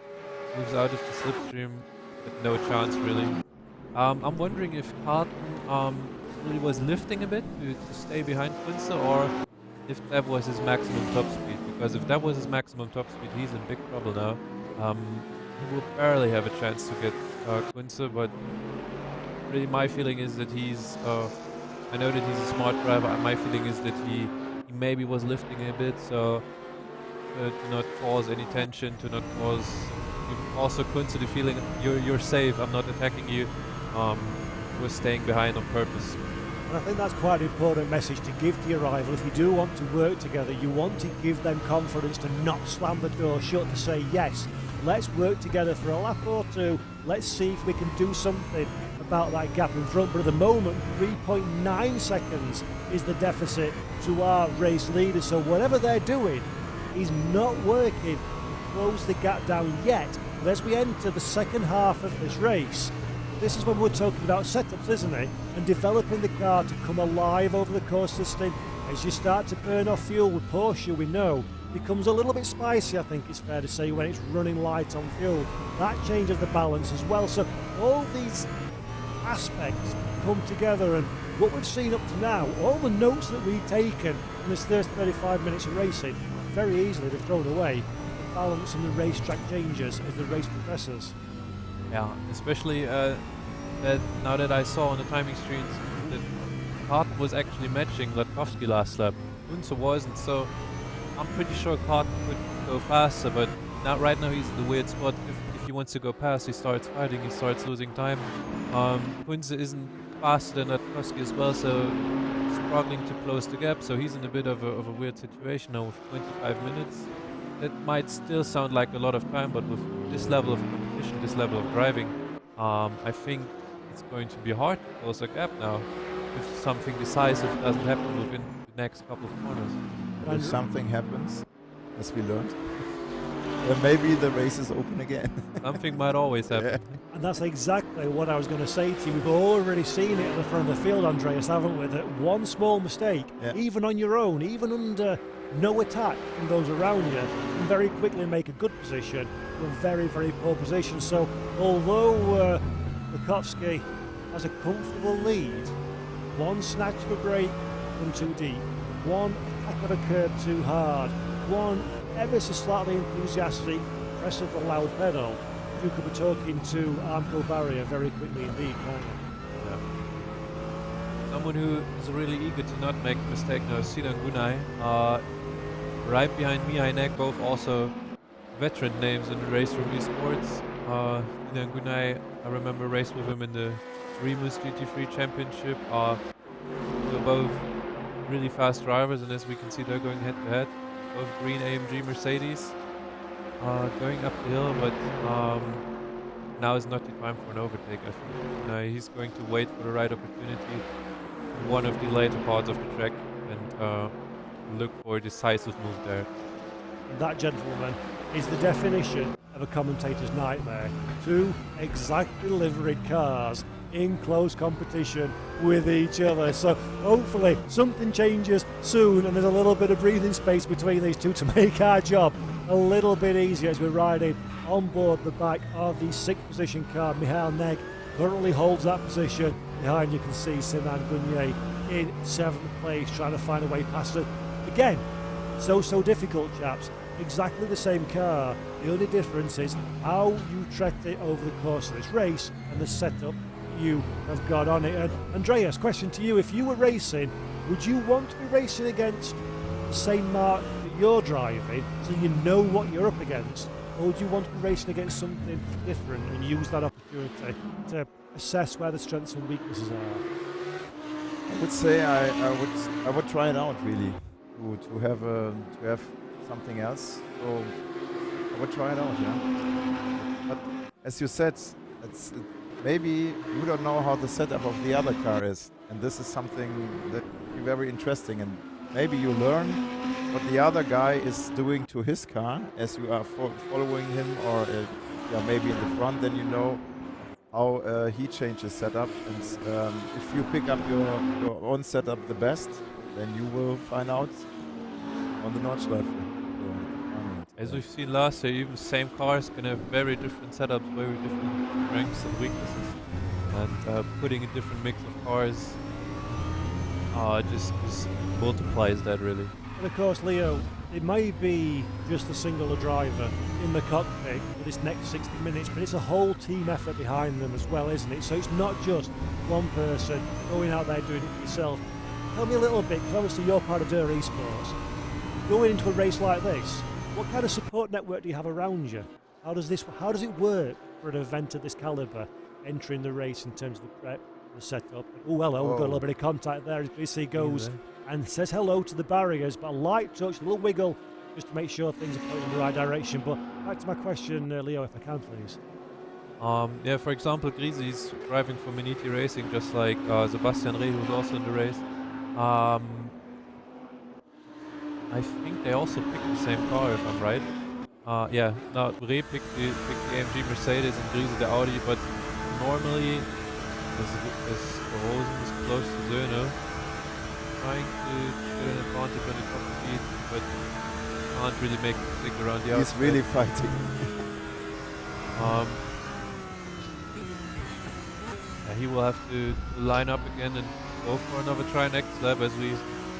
Moves out of the slipstream, but no chance really. I'm wondering if Carton really was lifting a bit to stay behind Kunze, or if that was his maximum top speed. Because if that was his maximum top speed, he's in big trouble now. He will barely have a chance to get Kunze, but really my feeling is that he's I know that he's a smart driver. My feeling is that he maybe was lifting a bit, so to not cause any tension, to not cause also Kunze the feeling you're safe, I'm not attacking you. We're staying behind on purpose. And I think that's quite an important message to give to your rival. If you do want to work together, you want to give them confidence to not slam the door shut, to say, yes, let's work together for a lap or two. Let's see if we can do something about that gap in front. But at the moment, 3.9 seconds is the deficit to our race leader. So whatever they're doing is not working to close the gap down yet. But as we enter the second half of this race, this is when we're talking about setups, isn't it? And developing the car to come alive over the course of the stint. As you start to burn off fuel with Porsche, we know, becomes a little bit spicy, I think it's fair to say, when it's running light on fuel. That changes the balance as well. So all these aspects come together, and what we've seen up to now, all the notes that we've taken in this first 35 minutes of racing, very easily they're thrown away. The balance and the racetrack changes as the race progresses. Yeah, especially that now that I saw on the timing screens that Carton was actually matching Latkowski last lap. Kunze wasn't, so I'm pretty sure Carton could go faster, but right now he's in the weird spot. If he wants to go past, he starts fighting, he starts losing time. Kunze isn't faster than Latkowski as well, so struggling to close the gap, so he's in a bit of a weird situation now with 25 minutes. That might still sound like a lot of time, but with this level of competition, this level of driving, I think it's going to be hard to close a gap now if something decisive doesn't happen within the next couple of corners. If something happens, as we learned, then maybe the race is open again. Something might always happen. Yeah. And that's exactly what I was going to say to you. We've already seen it at the front of the field, Andreas, haven't we? That one small mistake, even on your own, even under no attack from those around you, can very quickly make a good position to a very, very poor position. So although Latkowski has a comfortable lead, one snatch of a break from too deep, one attack of a curb too hard, one ever so slightly enthusiastic press of the loud pedal, you could be talking to Armco Barrier very quickly indeed, can't you? Yeah. Someone who is really eager to not make a mistake now is Sinan Gunay. Right behind Mihai Nek, both also veteran names in the RaceRoom eSports. Sinan Gunay, I remember raced with him in the Remus GT3 Championship. They're both really fast drivers, and as we can see, they're going head to head. Both green AMG Mercedes going up the hill, but now is not the time for an overtake. I think he's going to wait for the right opportunity in one of the later parts of the track and look for a decisive move there. That, gentleman, is the definition of a commentator's nightmare. Two exactly liveried cars in close competition with each other. So hopefully something changes soon and there's a little bit of breathing space between these two to make our job a little bit easier as we're riding on board the back of the 6th position car. Mihail Neg currently holds that position. Behind you can see Sinan Gunay in 7th place, trying to find a way past it. Again, so difficult, chaps. Exactly the same car. The only difference is how you tracked it over the course of this race and the setup you have got on it. And Andreas, question to you. If you were racing, would you want to be racing against the same mark that you're driving so you know what you're up against? Or would you want to be racing against something different and use that opportunity to assess where the strengths and weaknesses are? I would say I would try it out really to have something else. So I would try it out, yeah. But as you said, maybe you don't know how the setup of the other car is, and this is something that is very interesting. And maybe you learn what the other guy is doing to his car as you are following him, or yeah, maybe in the front. Then you know how he changes setup, and if you pick up your own setup the best, then you will find out on the Nordschleife. As we've seen last year, even the same cars can have very different setups, very different strengths and weaknesses. And putting a different mix of cars just multiplies that really. And of course, Leo, it may be just a singular driver in the cockpit for this next 60 minutes, but it's a whole team effort behind them as well, isn't it? So it's not just one person going out there doing it for yourself. Tell me a little bit, because obviously you're part of Dürr Esports. Going into a race like this, what kind of support network do you have around you? How does it work for an event of this calibre, entering the race in terms of the prep, the setup? Oh, hello, we've got a little bit of contact there as BC goes and says hello to the barriers, but a light touch, a little wiggle, just to make sure things are pointing in the right direction. But back to my question, Leo, if I can, please. Yeah, for example, Grisi's driving for Miniti Racing, just like Sebastian Reh, who's also in the race. I think they also picked the same car, if I'm right. Yeah, no, Reh picked the AMG Mercedes and Grisi the Audi, but normally, as Rosen is close to Zöhne, trying to get an advantage on the top speed, but can't really make it stick around the outside. He's really fighting. Yeah, he will have to line up again and go for another try next lap as we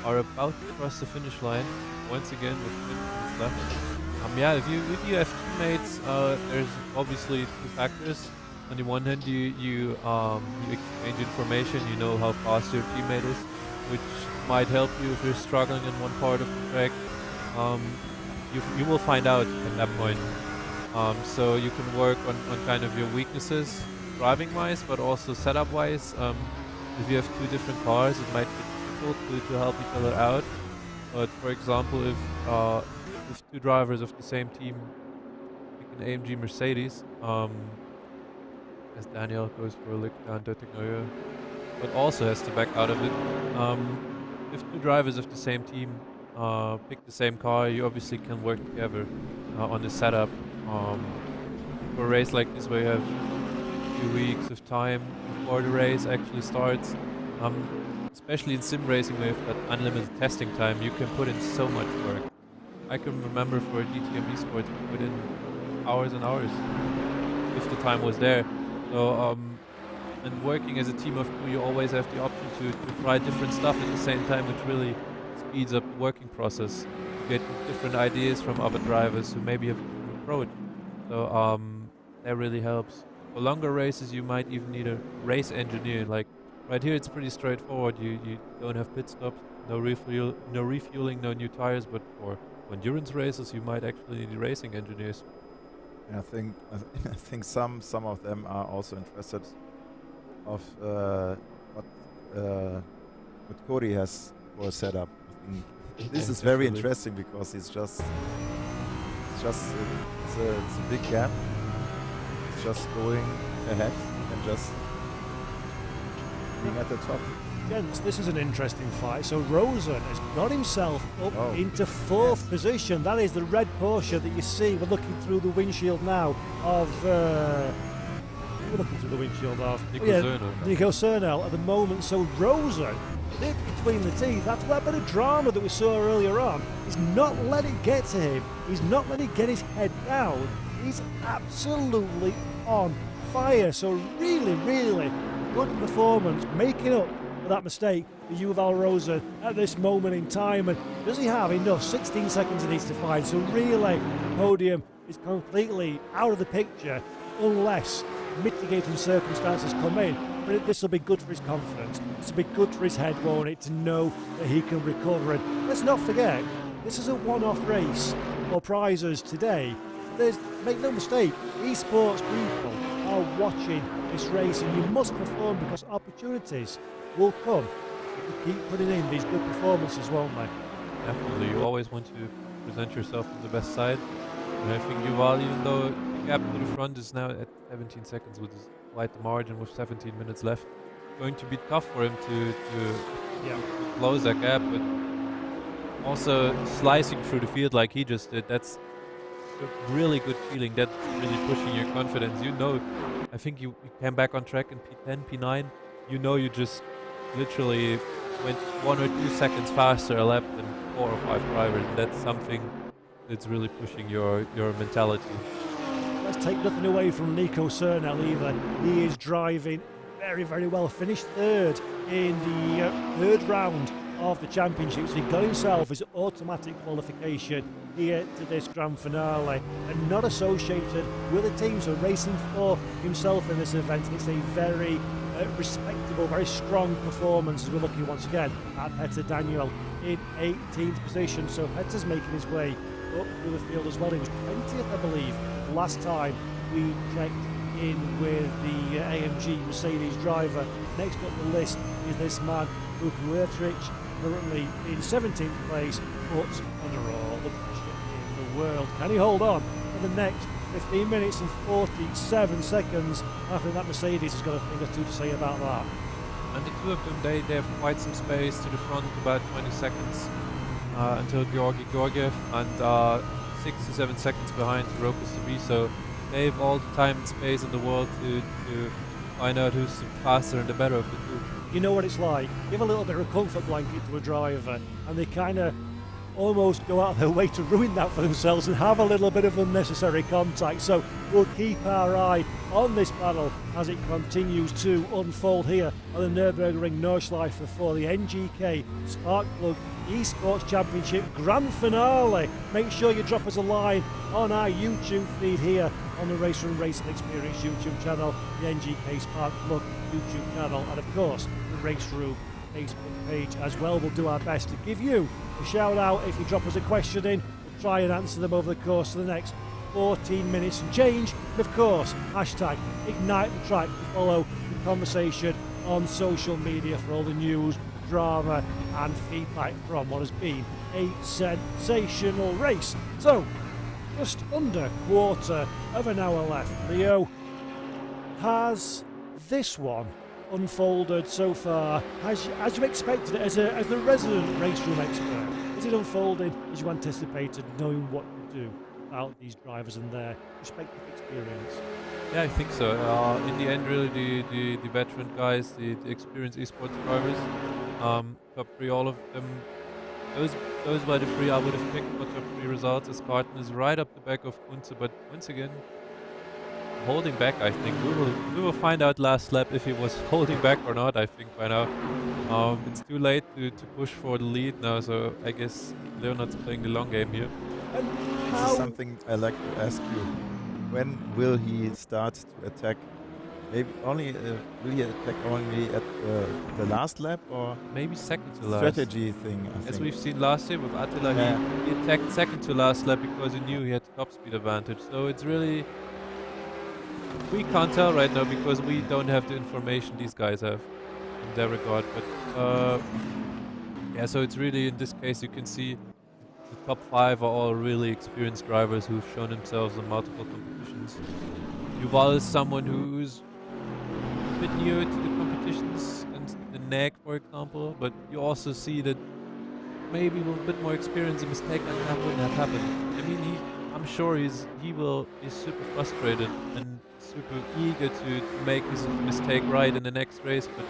are about to cross the finish line once again with 10 minutes left. Yeah, if you have teammates, there's obviously two factors. On the one hand, you exchange information. You know how fast your teammate is, which might help you if you're struggling in one part of the track. You will find out at that point. So you can work on kind of your weaknesses, driving-wise, but also setup-wise. If you have two different cars, it might be difficult to help each other out. But for example, if two drivers of the same team pick an AMG Mercedes, as Daniel goes for a lick down Döttinger, but also has to back out of it. If two drivers of the same team pick the same car, you obviously can work together on the setup. For a race like this where you have a few weeks of time before the race actually starts, especially in sim racing where you've got unlimited testing time, you can put in so much work. I can remember for DTM Esports we put in hours and hours if the time was there. So and working as a team of two, you always have the option to try different stuff at the same time, which really speeds up the working process. You get different ideas from other drivers who maybe have a different approach. So that really helps. For longer races, you might even need a race engineer. Like right here, it's pretty straightforward. You don't have pit stops, no refueling, no new tires. But for endurance races, you might actually need racing engineers. And I think some of them are also interested of what Cody has for a setup. This is very interesting because it's a big gap. It's just going ahead and just being at the top. Gents, this is an interesting fight. So Rosen has got himself up into fourth position. That is the red Porsche that you see. We're looking through the windshield now of Nico Cernel at the moment. So Rosen, nip between the teeth, after that bit of drama that we saw earlier on, he's not let it get to him. He's not let it get his head down. He's absolutely on fire. So really, really good performance, making up for that mistake for Yuval Rosen at this moment in time. And does he have enough? 16 seconds he needs to find. So really, the podium is completely out of the picture unless mitigating circumstances come in, but this will be good for his confidence. This will be good for his head, won't it, to know that he can recover. And let's not forget, this is a one-off race for prizes today. Make no mistake, esports people are watching this race, and you must perform because opportunities will come if you keep putting in these good performances, won't they? Definitely, you always want to present yourself on the best side. And I think Yuval, even though the gap to the front is now at 17 seconds with quite the margin with 17 minutes left, going to be tough for him to close that gap, but also slicing through the field like he just did, that's a really good feeling. That's really pushing your confidence. You know, I think you came back on track in P10, P9. You know, you just literally went 1 or 2 seconds faster a lap than 4 or 5 drivers, and that's something that's really pushing your mentality. Let's take nothing away from Nico Cernel either. He is driving very, very well. Finished third in the third round of the championships. He got himself his automatic qualification here to this grand finale, and not associated with the team, so racing for himself in this event. It's a very respectable, very strong performance, as we're looking once again at Petter Daniel in 18th position. So Petter's making his way up through the field as well. He was 20th, I believe, the last time we checked in with the AMG Mercedes driver. Next up the list is this man, Luke Wiertrich, currently in 17th place, but under all the pressure in the world. Can he hold on for the next 15 minutes and 47 seconds? I think that Mercedes has got a thing or two to say about that. And the two of them, they have quite some space to the front, about 20 seconds until Georgi Georgiev, and 6 to 7 seconds behind Rokas to be. So they have all the time and space in the world to find out who's the faster and the better of the two. You know what it's like. Give a little bit of a comfort blanket to a driver, and they kind of almost go out of their way to ruin that for themselves and have a little bit of unnecessary contact. So we'll keep our eye on this battle as it continues to unfold here on the Nürburgring Nordschleife for the NGK SPARK PLUG Esports Championship Grand Finale. Make sure you drop us a line on our YouTube feed here on the RaceRoom Racing Experience YouTube channel, the NGK SPARK PLUG YouTube channel, and of course the RaceRoom Facebook page as well. We'll do our best to give you a shout out if you drop us a question in. We'll try and answer them over the course of the next 14 minutes and change. And of course, hashtag Ignite the Track to follow the conversation on social media for all the news, drama and feedback from what has been a sensational race. So, just under quarter of an hour left. Leo, has this one unfolded so far as you expected it, as the resident RaceRoom expert? Is it unfolded as you anticipated, knowing what you do about these drivers and their respective experience? Yeah, I think so. In the end, really, the veteran guys, the experienced esports drivers, top 3, all of them, those were the 3 I would have picked for top 3 results, as Carton is right up the back of Kunze, but once again, holding back. I think we will find out last lap if he was holding back or not. I think by now it's too late to push for the lead now, so I guess Leonard's playing the long game here. And this is something I like to ask you. When will he start to attack? Maybe only will he attack only at the last lap, or maybe second to last? Strategy thing, I As think. we've seen last year with Attila, he attacked second to last lap because he knew he had the top speed advantage. So it's really, we can't tell right now because we don't have the information these guys have in that regard. But yeah, so it's really, in this case, you can see the top 5 are all really experienced drivers who've shown themselves in multiple competitions. Yuval is someone who's a bit newer to the competitions and the NAG, for example, but you also see that maybe with a bit more experience, a mistake like that wouldn't have happened. I mean, I'm sure he's super frustrated and super eager to make his mistake right in the next race, but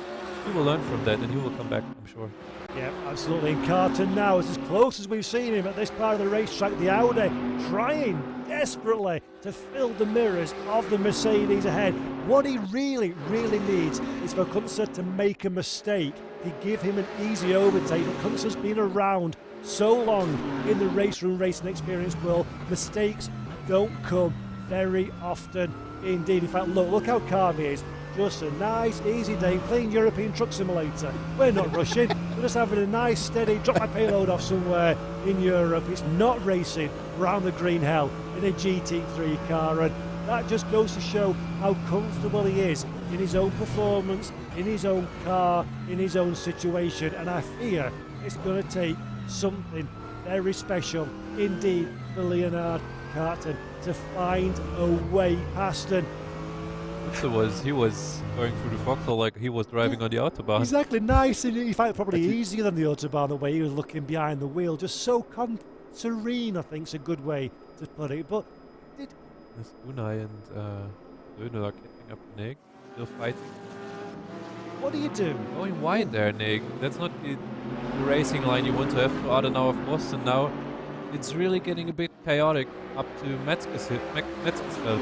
he will learn from that and he will come back, I'm sure. Yeah, absolutely. And Carton now is as close as we've seen him at this part of the racetrack. The Audi trying desperately to fill the mirrors of the Mercedes ahead. What he really, really needs is for Kunze to make a mistake to give him an easy overtake. But Kunze's been around so long in the RaceRoom racing experience world. Mistakes don't come very often. Indeed. In fact, look how calm he is. Just a nice, easy day playing European Truck Simulator. We're not rushing. We're just having a nice, steady, drop my payload off somewhere in Europe. It's not racing around the green hell in a GT3 car. And that just goes to show how comfortable he is in his own performance, in his own car, in his own situation. And I fear it's going to take something very special indeed for Leonard Carton to find a way past. And he was going through the foxhole like he was driving on the autobahn. exactly, nice. And in fact, probably easier than the autobahn, the way he was looking behind the wheel. Just so serene, I think is a good way to put it. But This Unai and Döner are catching up to Nick, still fighting. what do you do? Going wide there, Nick. That's not the racing line you want to have for Adenauer Forst. Now it's really getting a bit chaotic up to Metzgersfeld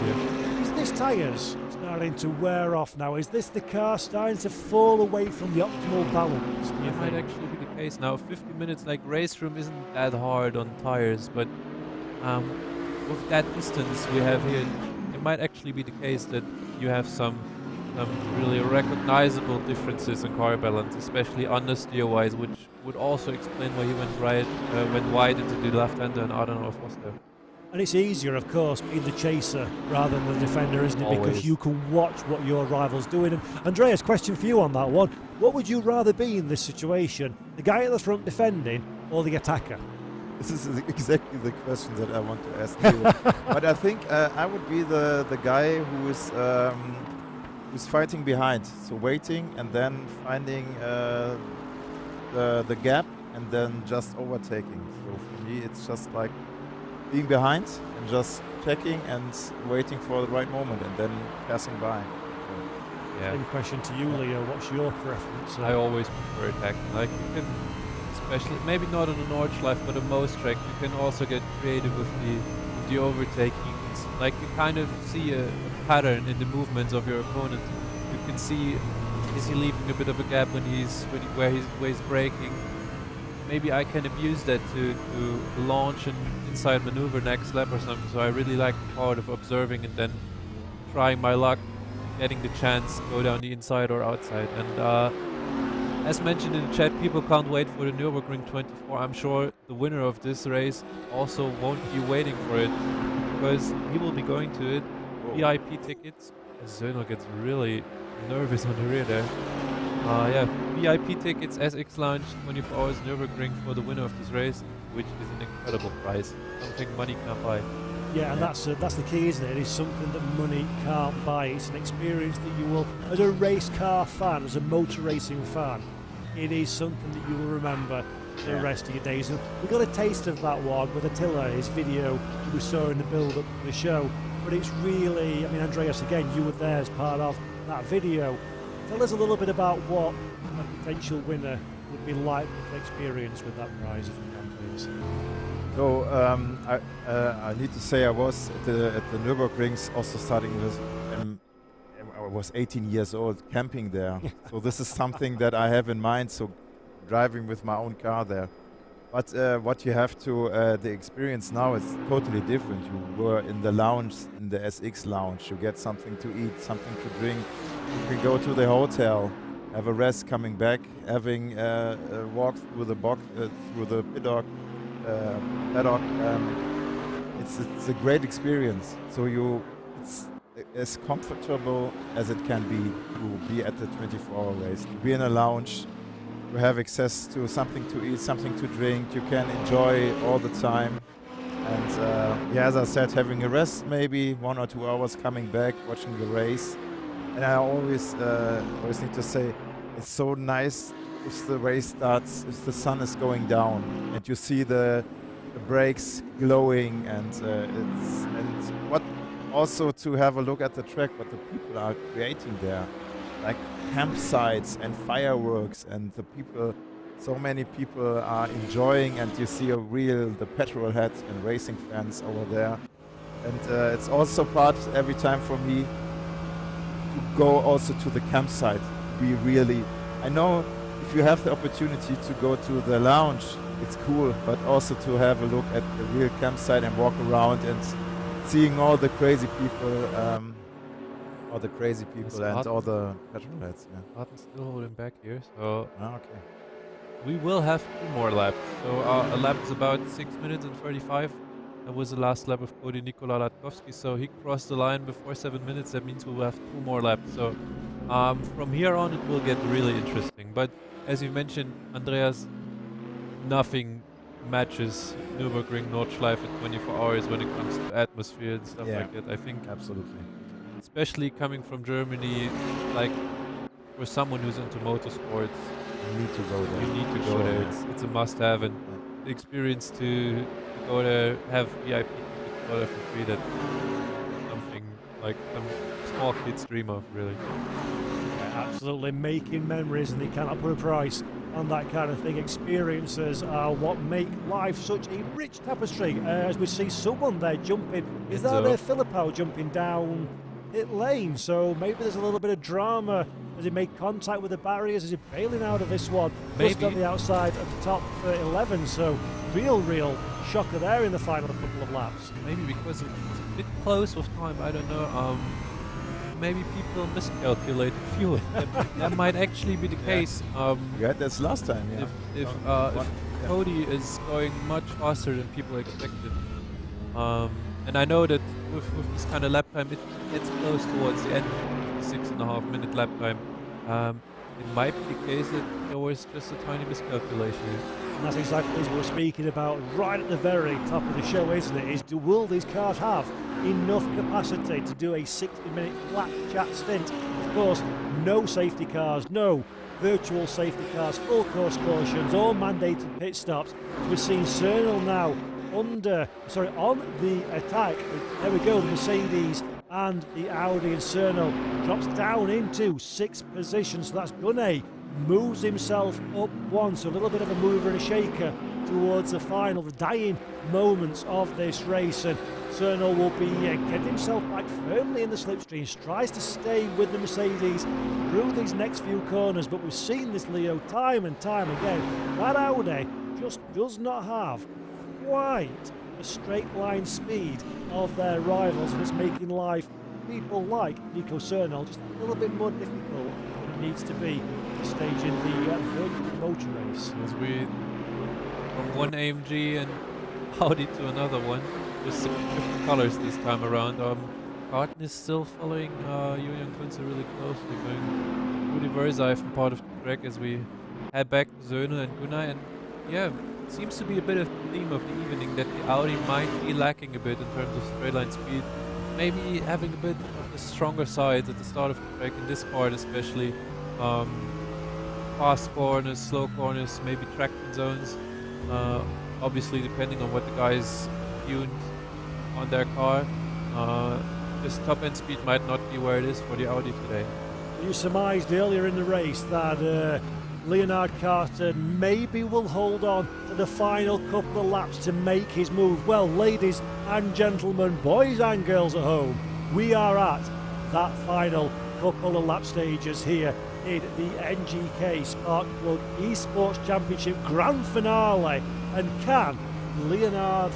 here. Is this tyres starting to wear off now? Is this the car starting to fall away from the optimal balance? Do you That might think? actually be the case now. 50 minutes, like RaceRoom isn't that hard on tires, but with that distance we have here, it might actually be the case that you have some really recognizable differences in car balance, especially understeer-wise, which would also explain why he went wide into the left-hander and Adenauer Forst there. And it's easier, of course, being the chaser rather than the defender, isn't it? Because Always. you can watch what your rival's doing. And Andreas, question for you on that one. What would you rather be in this situation? The guy at the front defending or the attacker? This is exactly the question that I want to ask you. But I think I would be the guy who's fighting behind, so waiting and then finding the gap and then just overtaking. So for me, it's just like being behind and just checking and waiting for the right moment and then passing by. Yeah. Same question to you, Leo. What's your preference? I always prefer attacking. Like you can, especially maybe not on a Nordschleife, but on most track, you can also get creative with the overtaking. It's like you kind of see a pattern in the movements of your opponent. You can see, is he leaving a bit of a gap where he's braking? Maybe I can abuse that to launch an inside maneuver next lap or something. So I really like the part of observing and then trying my luck, getting the chance to go down the inside or outside. And as mentioned in the chat, people can't wait for the Nürburgring 24. I'm sure the winner of this race also won't be waiting for it because he will be going to it. VIP tickets. Zöner gets really nervous on the rear there. Yeah, VIP tickets, SX Lounge, 24 hours Nürburgring for the winner of this race, which is an incredible price. Something money can't buy. Yeah, and that's the key, isn't it? It is something that money can't buy. It's an experience that you will, as a race car fan, as a motor racing fan, it is something that you will remember the rest of your days. And we got a taste of that one with Attila, his video we saw in the build-up to the show. But it's really, I mean, Andreas, again, you were there as part of that video. Tell us a little bit about what a potential winner would be like to experience with that prize, if you can, please. So I need to say I was at the Nürburgrings also starting with, I was 18 years old camping there. So this is something that I have in mind, so driving with my own car there. But what you have to, the experience now is totally different. You were in the lounge, in the SX lounge. You get something to eat, something to drink. You can go to the hotel, have a rest coming back, having a walk through the through the paddock. It's a great experience. So it's as comfortable as it can be to be at the 24-hour race, to be in a lounge. You have access to something to eat, something to drink. You can enjoy all the time. And yeah, as I said, having a rest, maybe 1 or 2 hours coming back, watching the race. And I always need to say, it's so nice if the race starts, if the sun is going down, and you see the brakes glowing, and what also to have a look at the track, what the people are creating there. Like campsites and fireworks, and the people, so many people are enjoying, and you see the petrol heads and racing fans over there. And it's also part every time for me to go also to the campsite. I know if you have the opportunity to go to the lounge, it's cool, but also to have a look at the real campsite and walk around and seeing all the crazy people. all the crazy people and all the petrol heads. Yeah. Martin's still holding back here, so Okay. we will have 2 more laps. So a lap is about 6 minutes and 35. That was the last lap of Cody Nikola Latkovsky, so he crossed the line before 7 minutes. That means we'll have 2 more laps. So from here on, it will get really interesting. But as you mentioned, Andreas, nothing matches Nürburgring Nordschleife at 24 hours when it comes to atmosphere and stuff like that. I think Absolutely. especially coming from Germany, like for someone who's into motorsports, You need to go there. you need to go Sure, there. yeah. It's a must-have, and the experience to go there, have VIP tickets, go there for free. That's something like some small kids dream of, really. Yeah, absolutely making memories, and they cannot put a price on that kind of thing. Experiences are what make life such a rich tapestry. As we see someone there jumping, is that there Filippo jumping down pit lane? So maybe there's a little bit of drama. Does he make contact with the barriers? Is he bailing out of this one? Just on the outside of the top 11. So real shocker there in the final couple of laps. Maybe because it's a bit close with time, I don't know. Maybe people miscalculated fuel. that might actually be the case. We had this last time, yeah. If Cody is going much faster than people expected, and I know that with this kind of lap time, it gets close towards the end of the 6.5 minute lap time. It might be the case that there was just a tiny miscalculation. And that's exactly what we're speaking about right at the very top of the show, isn't it? Will these cars have enough capacity to do a 60-minute flat chat stint? Of course, no safety cars, no virtual safety cars, full course cautions, all mandated pit stops. We're seeing Cernel now on the attack. There we go, the Mercedes and the Audi, and Cernel drops down into 6th position. So that's Gunay moves himself up one, so a little bit of a mover and a shaker towards the final, the dying moments of this race. And Cernel will be getting himself back firmly in the slipstream, tries to stay with the Mercedes through these next few corners, but we've seen this, Leo, time and time again. That Audi just does not have quite the straight line speed of their rivals, and it's making life people like Nico Cernel just a little bit more difficult than it needs to be at this stage in the motor race. As we from one AMG and Audi to another one, just different colors this time around. Carton is still following Julian Kunze really closely, going through the Versailles part of the track as we head back to Zöhnel and Gunay. And yeah, it seems to be a bit of the theme of the evening that the Audi might be lacking a bit in terms of straight line speed. Maybe having a bit of the stronger sides at the start of the track, in this part especially. Fast corners, slow corners, maybe traction zones. Obviously, depending on what the guys tuned on their car, this top end speed might not be where it is for the Audi today. You surmised earlier in the race that Leonard Carton maybe will hold on to the final couple of laps to make his move. Well, ladies and gentlemen, boys and girls at home, we are at that final couple of lap stages here in the NGK SPARK PLUG Esports Championship Grand Finale. And can Leonard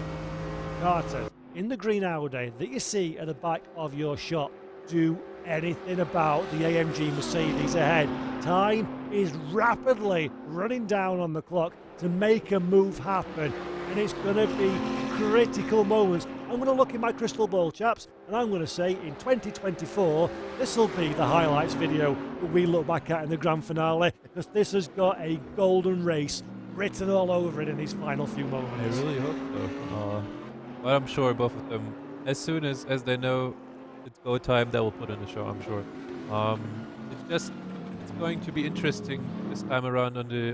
Carton in the green Audi that you see at the back of your shot do anything about the AMG Mercedes ahead? Time is rapidly running down on the clock to make a move happen, and it's going to be critical moments. I'm going to look in my crystal ball, chaps, and I'm going to say in 2024 this will be the highlights video that we look back at in the grand finale, because this has got a golden race written all over it in these final few moments. I really hope so. But I'm sure both of them, as soon as they know it's go time, they will put in a show, I'm sure. It's going to be interesting this time around on the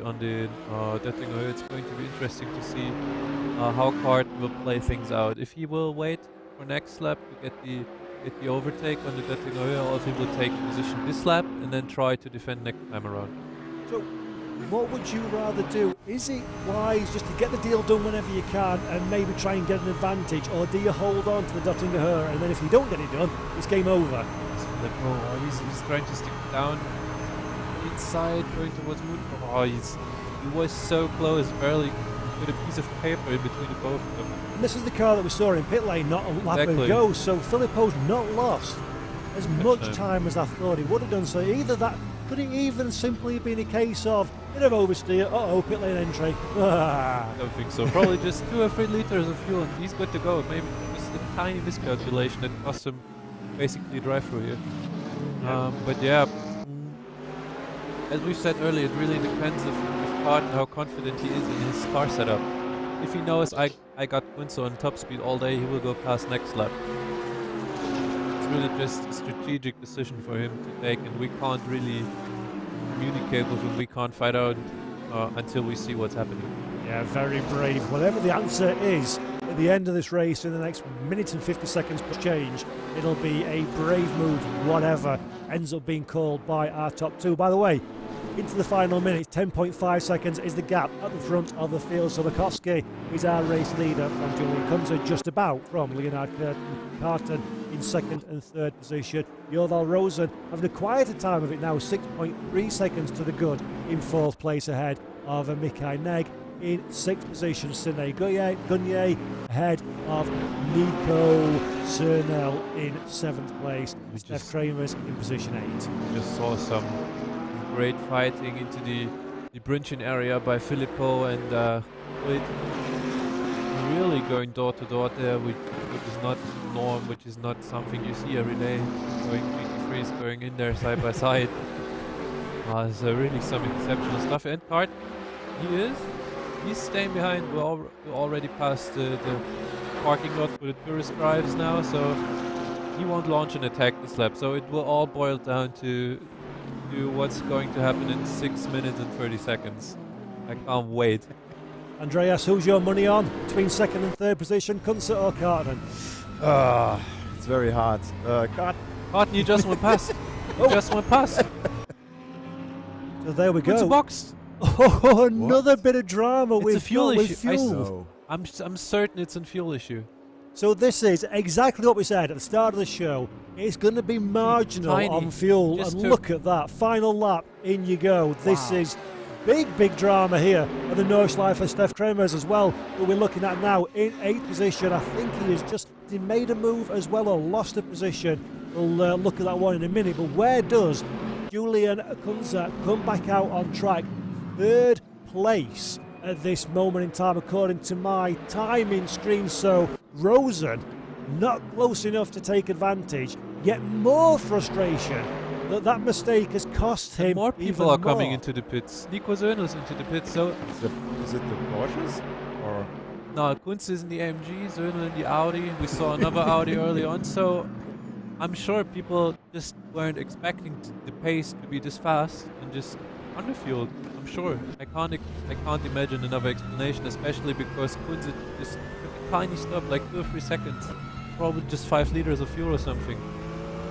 Döttinger. It's going to be interesting to see how Carton will play things out. If he will wait for next lap to get the overtake on the Döttinger, or if he will take position this lap and then try to defend next time around. So, what would you rather do? Is it wise just to get the deal done whenever you can and maybe try and get an advantage, or do you hold on to the Döttinger and then if you don't get it done, it's game over? He's trying to stick down inside, going towards Moon. He was so close, barely with a piece of paper in between the both of them. And this is the car that we saw in pit lane not a lap ago, so Filippo's not lost as much time as I thought he would have done. So either that, could it even simply been a case of bit of oversteer, uh-oh, pit lane entry. I don't think so. Probably just 2 or 3 liters of fuel and he's good to go. Maybe just a tiny miscalculation that cost him basically drive-through here. But yeah, as we said earlier, it really depends if Carton how confident he is in his car setup. If he knows I got Kunze on top speed all day, he will go past next lap. It's really just a strategic decision for him to take, and we can't really communicate with him. We can't find out until we see what's happening. Yeah, very brave. Whatever the answer is at the end of this race in the next minute and 50 seconds per change, it'll be a brave move, whatever ends up being called by our top 2. By the way, into the final minutes, 10.5 seconds is the gap at the front of the field. So Lukowski is our race leader from Julian Kunze, just about from Leonard Carton in 2nd and 3rd position. Jorval Rosen having a quieter time of it now, 6.3 seconds to the good in 4th place ahead of Mikai Neg. In 6th position, Sine Gunye ahead of Nico Cernel in 7th place. Steph Kramer's in position 8. Just saw some great fighting into the Brinchin area by Filippo and Hoyt. Really going door to door there, which is not norm, which is not something you see every day. Going GT3s going in there side by side. It's really some exceptional stuff. And Cart, he's staying behind. We're already past the parking lot for the tourist drives now, so he won't launch an attack this lap. So it will all boil down to what's going to happen in 6 minutes and 30 seconds. I can't wait. Andreas, who's your money on between 2nd and 3rd position, Kunze or Carton? It's very hard. Carton, you just went past. You just went past. So there we go. It's a box. Oh, another bit of drama it's with a fuel issue. fuel. I'm certain it's a fuel issue. So this is exactly what we said at the start of the show. It's going to be marginal on fuel, just and look at that. Final lap, in you go. This is big drama here at the Nordschleife. Steph Kremers as well, who we're looking at now in 8th position. I think he made a move as well or lost a position. We'll look at that one in a minute. But where does Julian Kunze come back out on track? 3rd place at this moment in time, according to my timing screen. So Rosen not close enough to take advantage. Yet more frustration that mistake has cost him. More people are coming into the pits. Nico Zernel's into the pits. So is it the Porsches or? No, Kunze is in the AMG, Zernel in the Audi. We saw another Audi early on. So I'm sure people just weren't expecting the pace to be this fast and just underfueled. I'm sure. I can't imagine another explanation, especially because Kunze just took a tiny stop, like 2 or 3 seconds, probably just 5 liters of fuel or something,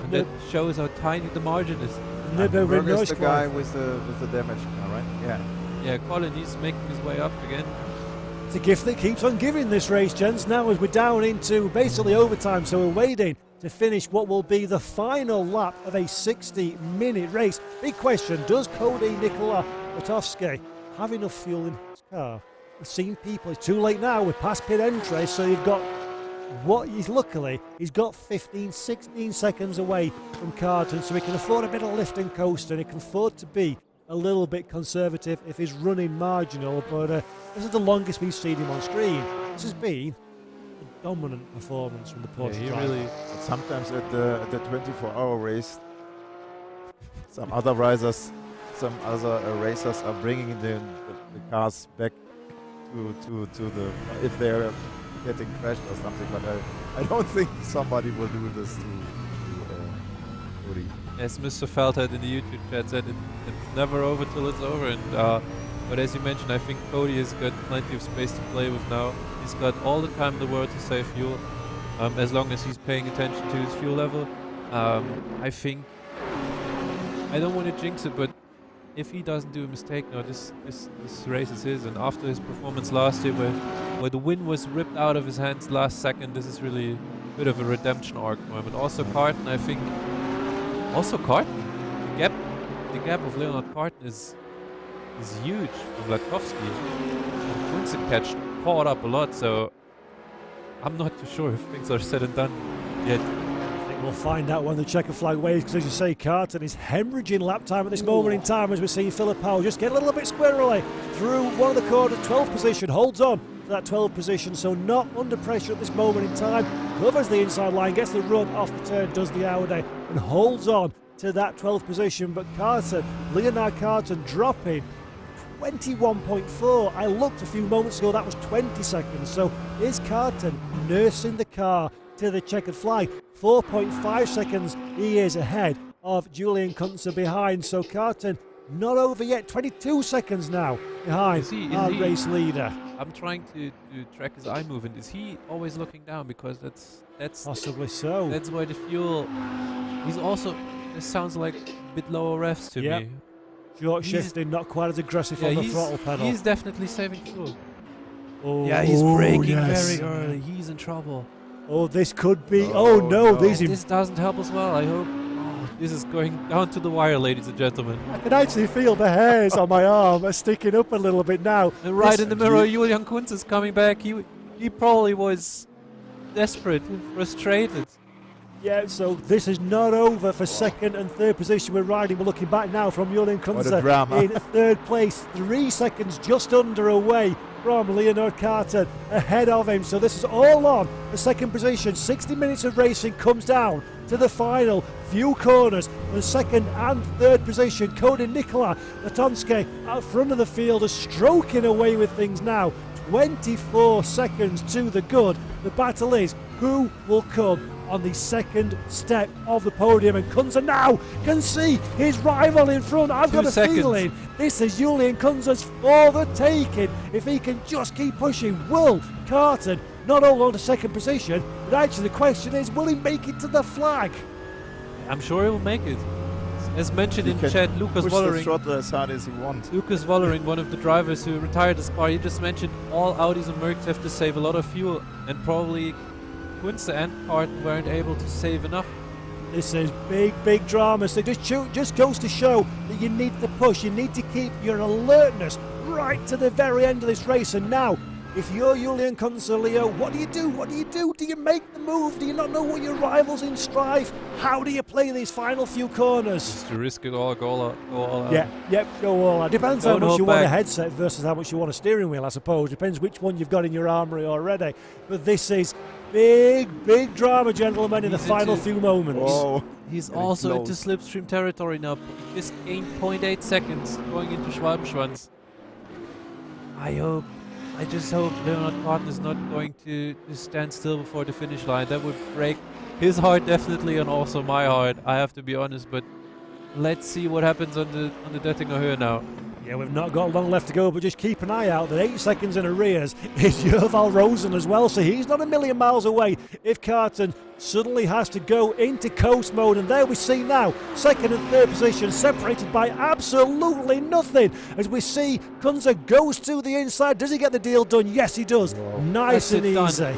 and that shows how tiny the margin is. Nürburgring is the guy with the damage car, right? Yeah. Yeah, Colin, he's making his way up again. It's a gift that keeps on giving this race, gents. Now as we're down into basically overtime, so we're waiting to finish what will be the final lap of a 60-minute race. Big question, does Cody Nikola Otovsky have enough fuel in his car? We've seen people, it's too late now, we're past pit entry, so you've got luckily, he's got 15, 16 seconds away from Carton, so he can afford a bit of lift and coast, and he can afford to be a little bit conservative if he's running marginal, but this is the longest we've seen him on screen. This has been a dominant performance from the Porsche driver. Really. Sometimes at the 24-hour race, some other racers are bringing the cars back to the if they're getting crashed or something. But I don't think somebody will do this to Cody. As Mr. Feldhead in the YouTube chat said, it's never over till it's over. And but as you mentioned, I think Cody has got plenty of space to play with now. He's got all the time in the world to save fuel, as long as he's paying attention to his fuel level. I think, I don't want to jinx it, but if he doesn't do a mistake now, this race is his. And after his performance last year, where the win was ripped out of his hands last second, this is really a bit of a redemption arc for him. And also Carton, I think, the gap of Leonard Carton is huge from Latkovsky. Kunze caught up a lot, so I'm not too sure if things are said and done yet. I think We'll find out when the checkered flag waves, because as you say, Carton is hemorrhaging lap time at this moment in time, as we see Philip Powell just get a little bit squirrely through one of the corners, 12th position, holds on to that 12th position, so not under pressure at this moment in time, covers the inside line, gets the run off the turn, does the Audi, and holds on to that 12th position. But Carton, Leonard Carton, dropping 21.4. I looked a few moments ago, that was 20 seconds. So is Carton nursing the car to the checkered flag? 4.5 seconds he is ahead of Julian Kunze behind. So Carton not over yet, 22 seconds now behind our race leader. I'm trying to track his eye movement. Is he always looking down? Because that's possibly so. That's why the fuel. He's also. This sounds like a bit lower revs to me. Short shifting, not quite as aggressive on the throttle pedal. He's definitely saving fuel. Oh, yeah, he's braking yes. very early. He's in trouble. Oh, this could be. Oh no, this doesn't help as well. I hope. Oh, this is going down to the wire, ladies and gentlemen. I can actually feel the hairs on my arm are sticking up a little bit now. And right in the mirror, Julian Kunze is coming back. He probably was desperate and frustrated. Yeah, so this is not over for second and third position. We're looking back now from Julian Kunze in third place, 3 seconds just under away from Leonard Carton ahead of him. So this is all on the second position. 60 minutes of racing comes down to the final few corners. The second and third position, Cody Nicola Latonske out front of the field is stroking away with things now. 24 seconds to the good. The battle is who will come on the second step of the podium, and Kunze now can see his rival in front. I've got a feeling this is Julian Kunze's for the taking. If he can just keep pushing, will Carton not only on to second position, but actually the question is, will he make it to the flag? I'm sure he will make it. As mentioned in chat, Lucas Vollering. Throttle as hard as he wants. Lucas Vollering, one of the drivers who retired as car, he just mentioned all Audis and Mercs have to save a lot of fuel, and probably Kunze and Carton weren't able to save enough. This is big drama. So just goes to show that you need to push. You need to keep your alertness right to the very end of this race. And now, if you're Julian Kunze, Leo, what do you do? What do you do? Do you make the move? Do you not know what your rival's in strife? How do you play these final few corners? Just to risk it all, go all out. Go all out. Depends how much you want a headset versus how much you want a steering wheel, I suppose. Depends which one you've got in your armoury already. But this is big drama, gentlemen, in the final few moments. Oh, he's also into slipstream territory now. He just gained 0.8 seconds going into Schwalbenschwanz. I just hope Leonard Carton is not going to stand still before the finish line. That would break his heart definitely, and also my heart, I have to be honest. But let's see what happens on the Döttinger Höhe now. Yeah, we've not got long left to go, but just keep an eye out that 8 seconds in arrears is Jurval Rosen as well, so he's not a million miles away if Carton suddenly has to go into coast mode. And there we see now second and third position separated by absolutely nothing, as we see Kunze goes to the inside. Does he get the deal done? Yes, he does. Nice and easy.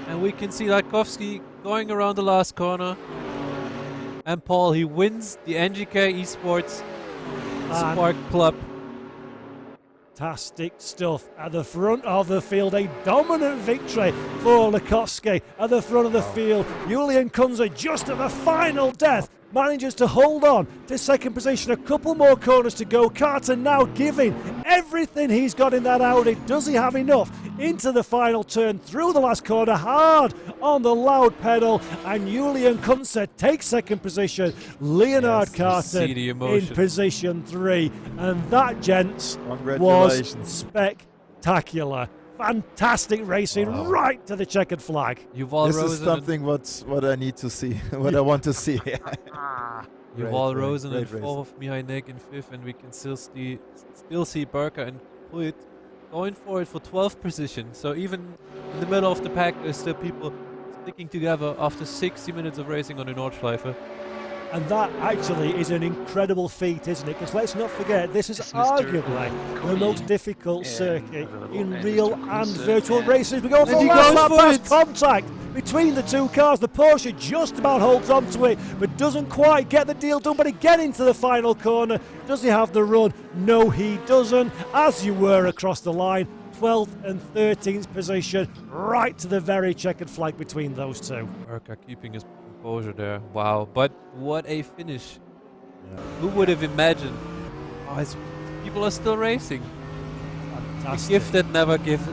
And we can see Latkovsky going around the last corner, and Paul, he wins the NGK Esports Spark Plug. Fantastic stuff at the front of the field. A dominant victory for Latkovsky at the front of the field. Julian Kunze just at the final death manages to hold on to second position. A couple more corners to go. Carton now giving everything he's got in that Audi. Does he have enough into the final turn, through the last corner, hard on the loud pedal, and Julian Kunze takes second position. Leonard Carton in position 3, and that, gents, was spectacular. Fantastic racing right to the checkered flag. This is something what I need to see, what I want to see. Yuval Rosen in 4th, Mihai Nek in 5th, and we can still see Berka and Pruitt going for it for 12th position. So even in the middle of the pack, there's still people sticking together after 60 minutes of racing on the Nordschleife. And that actually is an incredible feat, isn't it? Because let's not forget, this is arguably the most difficult circuit in real and virtual races. We go for last contact between the two cars. The Porsche just about holds on to it, but doesn't quite get the deal done. But again into the final corner. Does he have the run? No, he doesn't. As you were across the line, 12th and 13th position, right to the very checkered flag between those two. Berka keeping his exposure there. Wow. But what a finish. Yeah. Who would have imagined? Oh, people are still racing. Fantastic. A gift that never gives,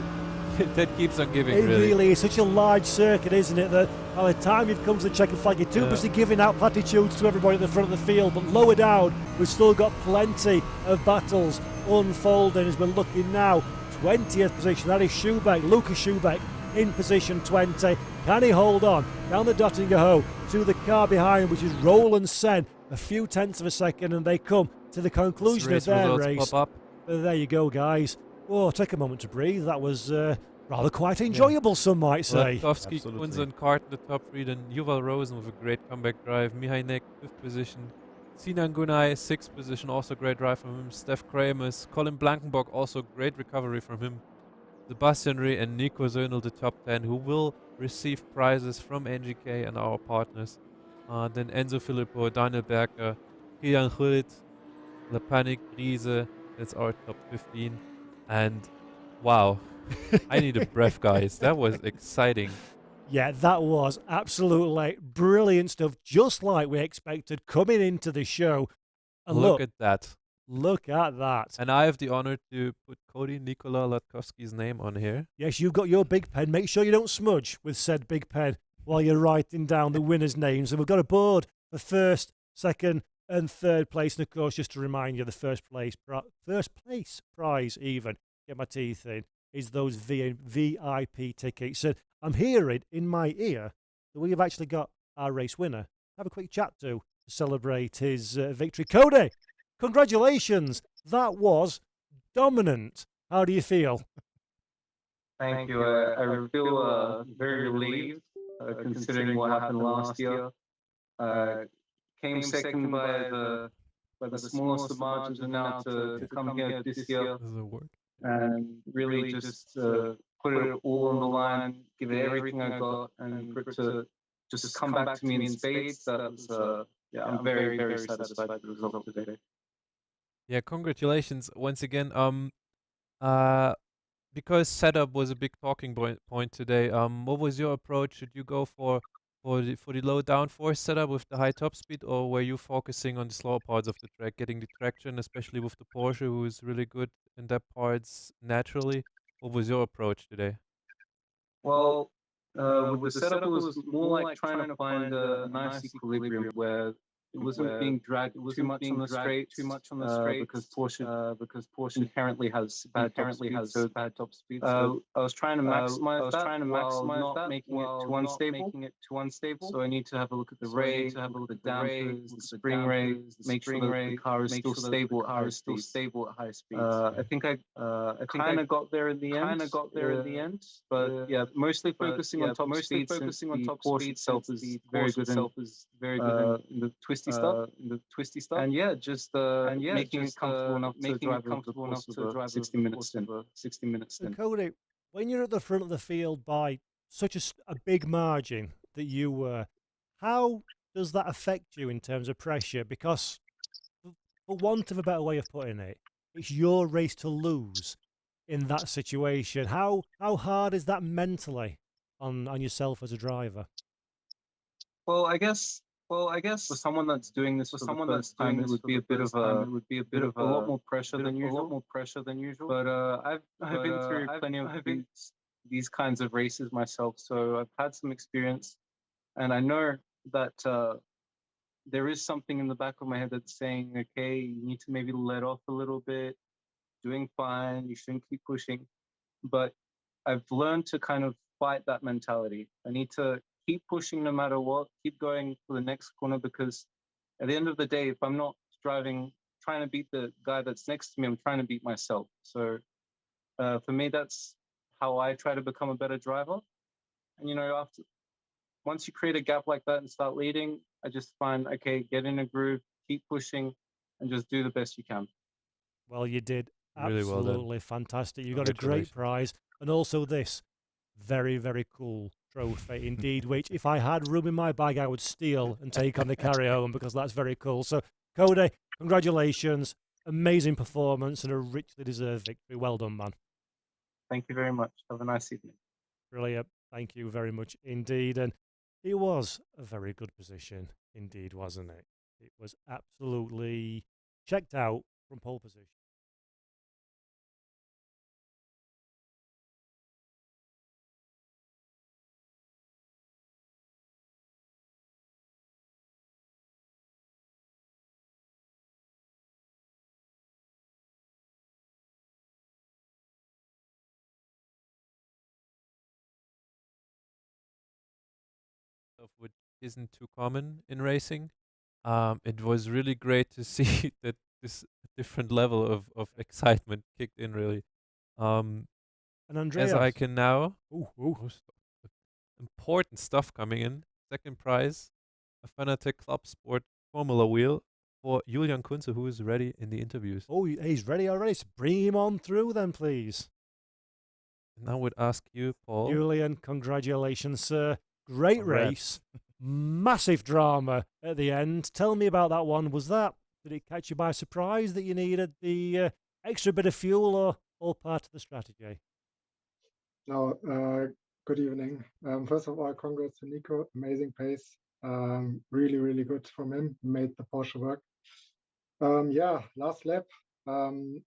that keeps on giving, It really. really is such a large circuit, isn't it, that by the time you've come to the checkered flag, you're too busy giving out platitudes to everybody at the front of the field, but lower down, we've still got plenty of battles unfolding as we're looking now. 20th position, that is Schubeck, Lucas Schubeck in position 20. Can he hold on down the Dottingerhoe to the car behind, which is Roland Sen, a few tenths of a second, and they come to the conclusion of their race. Pop up. There you go, guys. Oh, take a moment to breathe. That was rather quite enjoyable, some might say. Latkowski, Absolutely. Kunze and Kart in the top 3, then Yuval Rosen with a great comeback drive, Mihajnek 5th position, Sinan Gunay 6th position, also great drive from him, Steph Kramers, Colin Blankenbock, also great recovery from him, Sebastian Reh and Nico Zönel the top 10, who will receive prizes from NGK and our partners. Then Enzo Filippo, Daniel Berger, Kian Gullit, Lepanik, Riese, that's our top 15. And wow, I need a breath, guys. That was exciting. Yeah, that was absolutely brilliant stuff, just like we expected coming into the show. And Look at that. look at that. And I have the honor to put Cody Nikola Latkowski's name on here. Yes, you've got your big pen. Make sure you don't smudge with said big pen while you're writing down the winners' names. And we've got a board for first, second, and third place. And of course, just to remind you, the first place prize, even get my teeth in, is those VIP tickets. And I'm hearing in my ear that we have actually got our race winner. Have a quick chat to celebrate his victory. Cody, congratulations! That was dominant. How do you feel? Thank you. I feel very relieved considering what happened last year. Came second by the smallest of margins, and now to come here this year Does it work? and really just put it all on the line, give it everything I got, and for it to just come back to me in spades. That was I'm very, very satisfied with the result today. Yeah, congratulations once again. Because setup was a big talking point today. What was your approach? Should you go for the low downforce setup with the high top speed, or were you focusing on the slower parts of the track, getting the traction, especially with the Porsche, who is really good in that parts naturally? What was your approach today? Well, with the setup, it was more like trying to find a nice equilibrium where it wasn't being dragged too much on the straight, because Porsche inherently has bad top speed. I was trying to maximize that, not making it too unstable. So I need to have a look at the ray, to have a look at the dampers, the spring ray, make sure that the car is still stable at high speeds. I think I kind of got there in the end. But yeah, mostly focusing on top speed. The Porsche itself is very good in the twisty stuff. And just making it comfortable enough to drive over 60 minutes. So Cody, when you're at the front of the field by such a big margin that you were, how does that affect you in terms of pressure? Because, for want of a better way of putting it, it's your race to lose in that situation. How hard is that mentally on yourself as a driver? Well, I guess for someone that's doing this for the first time, it would be a bit of a lot more pressure than usual. But I've been through plenty of these kinds of races myself, so I've had some experience, and I know that there is something in the back of my head that's saying, okay, you need to maybe let off a little bit. Doing fine, you shouldn't keep pushing. But I've learned to kind of fight that mentality. I need to keep pushing no matter what, keep going for the next corner, because at the end of the day, if I'm not trying to beat the guy that's next to me, I'm trying to beat myself. So for me, that's how I try to become a better driver. And, once you create a gap like that and start leading, I just find, okay, get in a groove, keep pushing, and just do the best you can. Well, you did Really well done. absolutely fantastic. You got a great prize, and also this very, very cool trophy indeed, which if I had room in my bag, I would steal and take on the carry home, because that's very cool. So, Cody, congratulations. Amazing performance and a richly deserved victory. Well done, man. Thank you very much. Have a nice evening. Brilliant. Thank you very much indeed. And It was a very good position indeed, wasn't it? It was absolutely checked out from pole position. Which isn't too common in racing. It was really great to see that this different level of excitement kicked in really. And Andrea, as I can now, important stuff coming in. Second prize, a Fanatec Club Sport Formula wheel for Julian Kunze, who is ready in the interviews. Oh, he's ready already. So bring him on through then, please. And I would ask you, Paul. Julian, congratulations, sir. Great race. Massive drama at the end. Tell me about that one. Did it catch you by surprise that you needed the extra bit of fuel, or all part of the strategy? No, good evening. First of all, congrats to Nico. Amazing pace. Really, really good from him. Made the Porsche work. Yeah, last lap.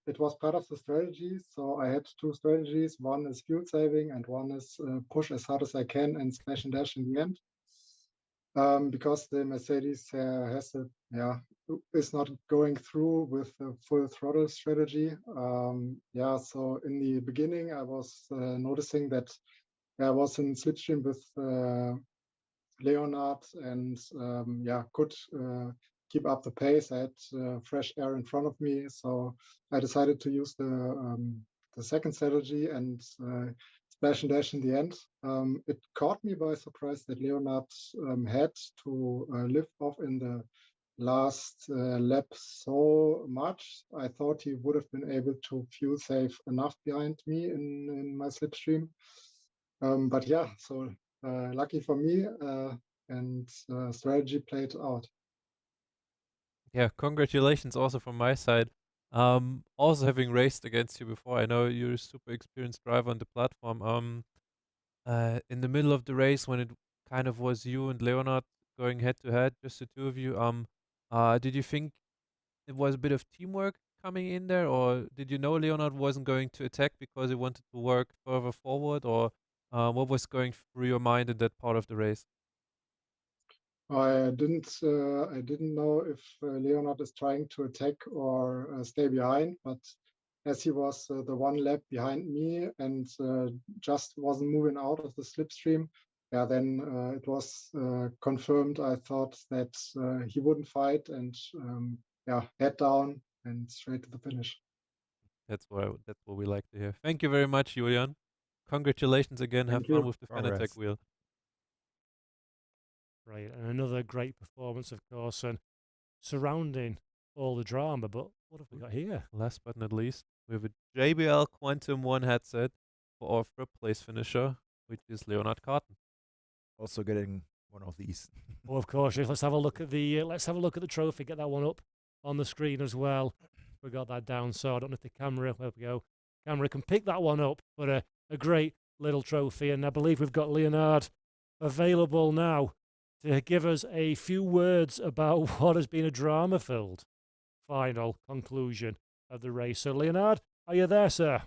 It was part of the strategy. So I had two strategies. One is fuel saving and one is push as hard as I can and smash and dash in the end. Because the Mercedes is not going through with the full throttle strategy. So in the beginning, I was noticing that I was in slipstream with Leonard and could keep up the pace. I had fresh air in front of me, so I decided to use the second strategy and splash and dash in the end. It caught me by surprise that Leonard had to lift off in the last lap so much. I thought he would have been able to fuel save enough behind me in my slipstream. But yeah, so lucky for me, and strategy played out. Yeah, congratulations also from my side. Also having raced against you before, I know you're a super experienced driver on the platform. In the middle of the race, when it kind of was you and Leonard going head to head, just the two of you, did you think it was a bit of teamwork coming in there, or did you know Leonard wasn't going to attack because he wanted to work further forward, or what was going through your mind in that part of the race? I didn't know if Leonard is trying to attack or stay behind, but as he was the one lap behind me and just wasn't moving out of the slipstream, then it was confirmed. I thought that he wouldn't fight and head down and straight to the finish. That's what we like to hear. Thank you very much, Julian. Congratulations again. Have fun with the Fanatec wheel. Right, and another great performance, of course, and surrounding all the drama. But what have we got here? Last but not least, we have a JBL Quantum 1 headset for our third place finisher, which is Leonard Carton. Also getting one of these. Oh, of course. Let's have a look at the trophy. Get that one up on the screen as well. We got that down, so I don't know if the camera. There we go. Camera can pick that one up. But a great little trophy, and I believe we've got Leonard available now to give us a few words about what has been a drama-filled final conclusion of the race. So, Leonard, are you there, sir?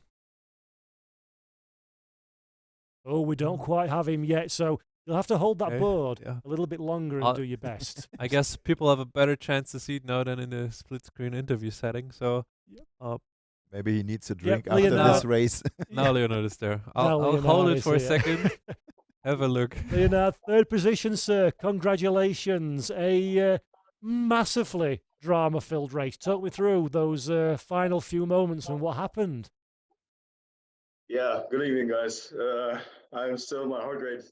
Oh, we don't quite have him yet, so you'll have to hold that board a little bit longer and do your best. I guess people have a better chance to see it now than in a split-screen interview setting, so... Maybe he needs a drink after this race. Now Leonard is there. I'll hold it for a second. Have a look. Leonard, third position, sir. Congratulations. A massively drama-filled race. Talk me through those final few moments and what happened. Yeah, good evening, guys. I'm still, my heart rate,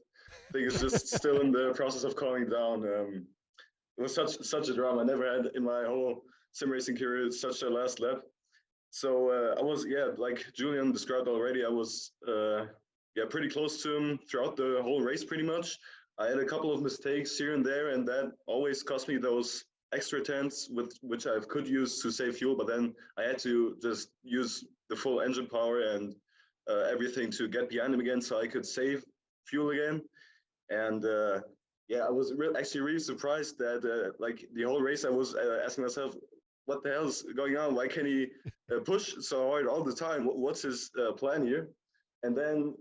I think it's just still in the process of calming down. It was such a drama. I never had in my whole sim racing career such a last lap. So I was, like Julian described already, I was pretty close to him throughout the whole race pretty much. I had a couple of mistakes here and there, and that always cost me those extra tenths which I could use to save fuel, but then I had to just use the full engine power and everything to get behind him again so I could save fuel again. And yeah, I was actually really surprised that like the whole race I was asking myself, what the hell is going on? Why can't he push so hard all the time? What's his plan here? And then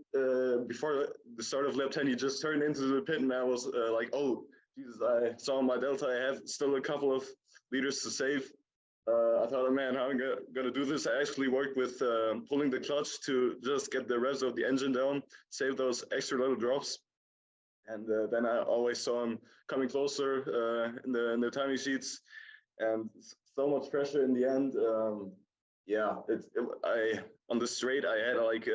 before the start of lap 10, he just turned into the pit, and I was like, oh, Jesus, I saw my delta. I have still a couple of liters to save. I thought, man, how am I going to do this? I actually worked with pulling the clutch to just get the revs of the engine down, save those extra little drops. And then I always saw him coming closer in the timing sheets, and so much pressure in the end. Yeah, I on the straight I had like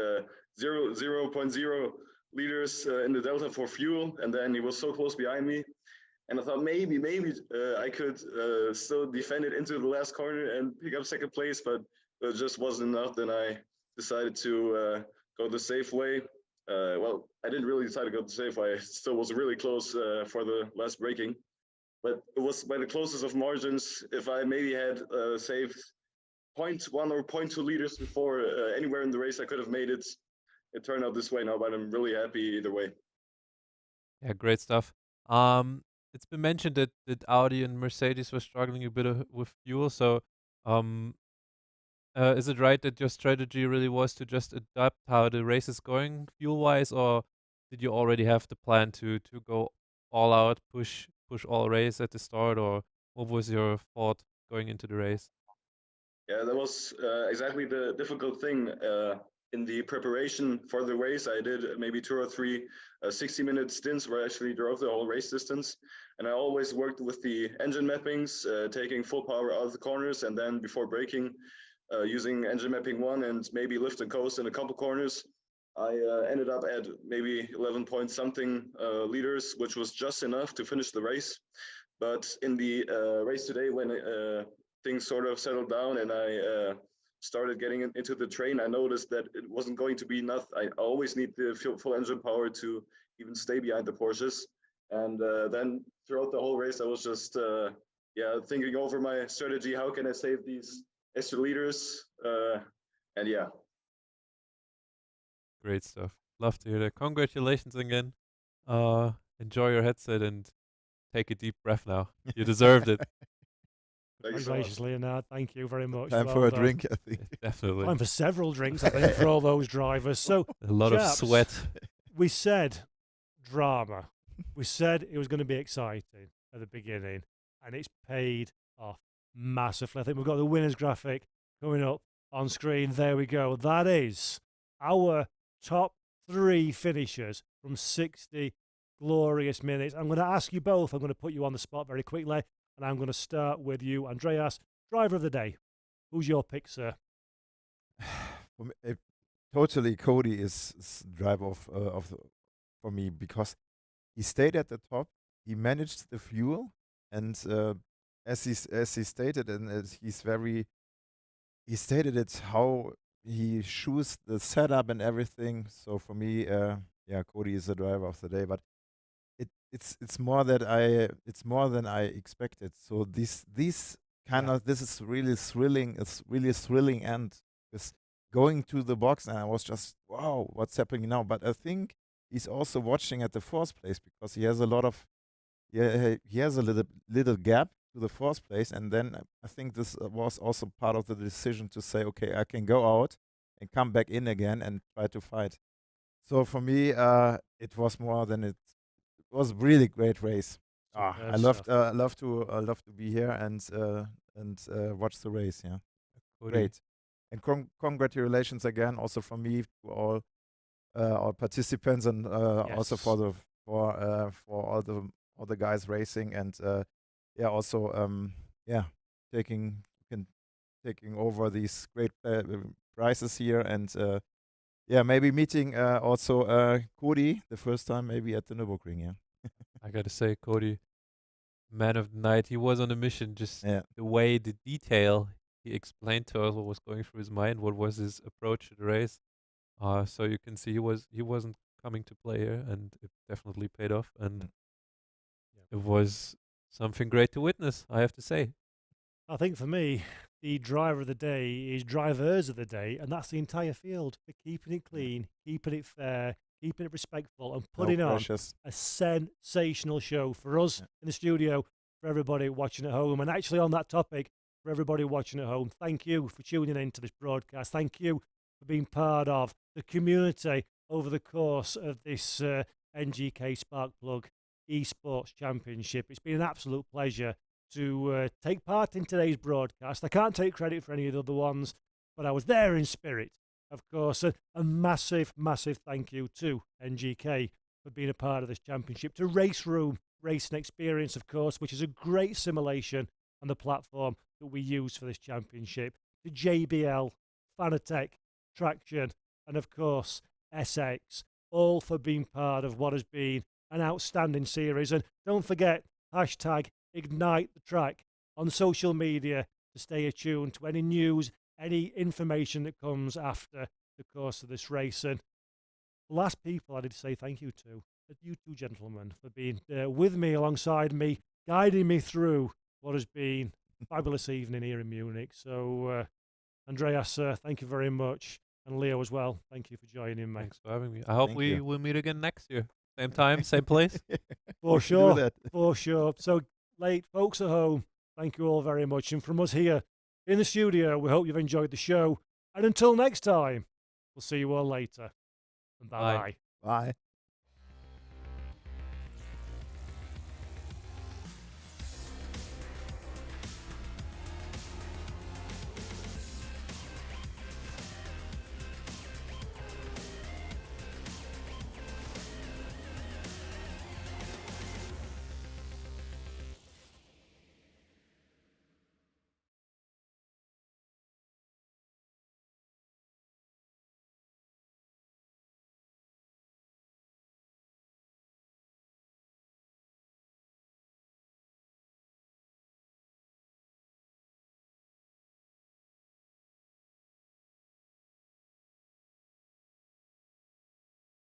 0.0 liters in the delta for fuel, and then he was so close behind me, and I thought maybe I could still defend it into the last corner and pick up second place, but it just wasn't enough. Then I decided to go the safe way. Well, I didn't really decide to go the safe way. I still was really close for the last braking, but it was by the closest of margins. If I maybe had saved 0.1 or 0.2 liters before anywhere in the race, I could have made it. It turned out this way now, but I'm really happy either way. Yeah, great stuff. It's been mentioned that Audi and Mercedes were struggling a bit with fuel. So, is it right that your strategy really was to just adapt how the race is going fuel-wise, or did you already have the plan to go all out, push all race at the start, or what was your thought going into the race? Yeah, that was exactly the difficult thing. In the preparation for the race, I did maybe 2 or 3 60-minute stints where I actually drove the whole race distance. And I always worked with the engine mappings, taking full power out of the corners, and then before braking, using engine mapping 1 and maybe lift and coast in a couple corners. I ended up at maybe 11 point something liters, which was just enough to finish the race. But in the race today, when things sort of settled down and I started getting into the train, I noticed that it wasn't going to be enough. I always need the full engine power to even stay behind the Porsches. And then throughout the whole race, I was just thinking over my strategy. How can I save these extra liters? And yeah. Great stuff. Love to hear that. Congratulations again. Enjoy your headset and take a deep breath now. You deserved it. Congratulations, Leonard. Thank you very much. Time for a drink, I think. Definitely. Time for several drinks, I think, for all those drivers. So a lot of sweat. We said drama. We said it was going to be exciting at the beginning, and it's paid off massively. I think we've got the winners graphic coming up on screen. There we go. That is our top 3 finishers from 60 glorious minutes. I'm going to ask you both. I'm going to put you on the spot very quickly. And I'm going to start with you, Andreas, driver of the day. Who's your pick, sir? Totally, Cody is driver for me, because he stayed at the top. He managed the fuel, and as he stated, and he stated it how he chooses the setup and everything. So for me, Cody is the driver of the day. But it's more than I expected. So this is really thrilling. It's really thrilling, and it's going to the box, and I was just, wow, what's happening now? But I think he's also watching at the fourth place, because he has a little gap to the fourth place, and then I think this was also part of the decision to say, okay, I can go out and come back in again and try to fight. So for me, it was more than it was. Really great race. I love to be here and watch the race. Yeah, great. And congratulations again, also from me to all our participants, and also for all the guys racing, and taking over these great prizes here, and maybe meeting also Cody the first time, maybe at the Nürburgring. Yeah, I gotta say, Cody, man of the night. He was on a mission. Just the way, the detail he explained to us what was going through his mind, what was his approach to the race. So you can see he wasn't coming to play here, and it definitely paid off. And it was something great to witness, I have to say. I think for me, the driver of the day is drivers of the day, and that's the entire field. For keeping it clean, keeping it fair, keeping it respectful, and putting on precious. a sensational show for us in the studio, for everybody watching at home. And actually, on that topic, for everybody watching at home, thank you for tuning into this broadcast. Thank you for being part of the community over the course of this NGK SPARK PLUG Esports Championship. It's been an absolute pleasure to take part in today's broadcast. I can't take credit for any of the other ones, but I was there in spirit, of course. A massive, massive thank you to NGK for being a part of this championship, to RaceRoom Racing Experience, of course, which is a great simulation on the platform that we use for this championship, to JBL, Fanatec, Traction, and of course SX, all for being part of what has been an outstanding series. And don't forget, hashtag Ignite the Track on social media to stay attuned to any news, any information that comes after the course of this race. And the last people I did say thank you to are you two gentlemen for being with me, alongside me, guiding me through what has been a fabulous evening here in Munich. So, Andreas, thank you very much. And Leo as well, thank you for joining me. Thanks for having me. I hope Thank we you. will meet again next year. Same time, same place. For We should do sure, that. for sure. So, late folks at home, thank you all very much. And from us here in the studio, we hope you've enjoyed the show. And until next time, we'll see you all later. And bye-bye. Bye.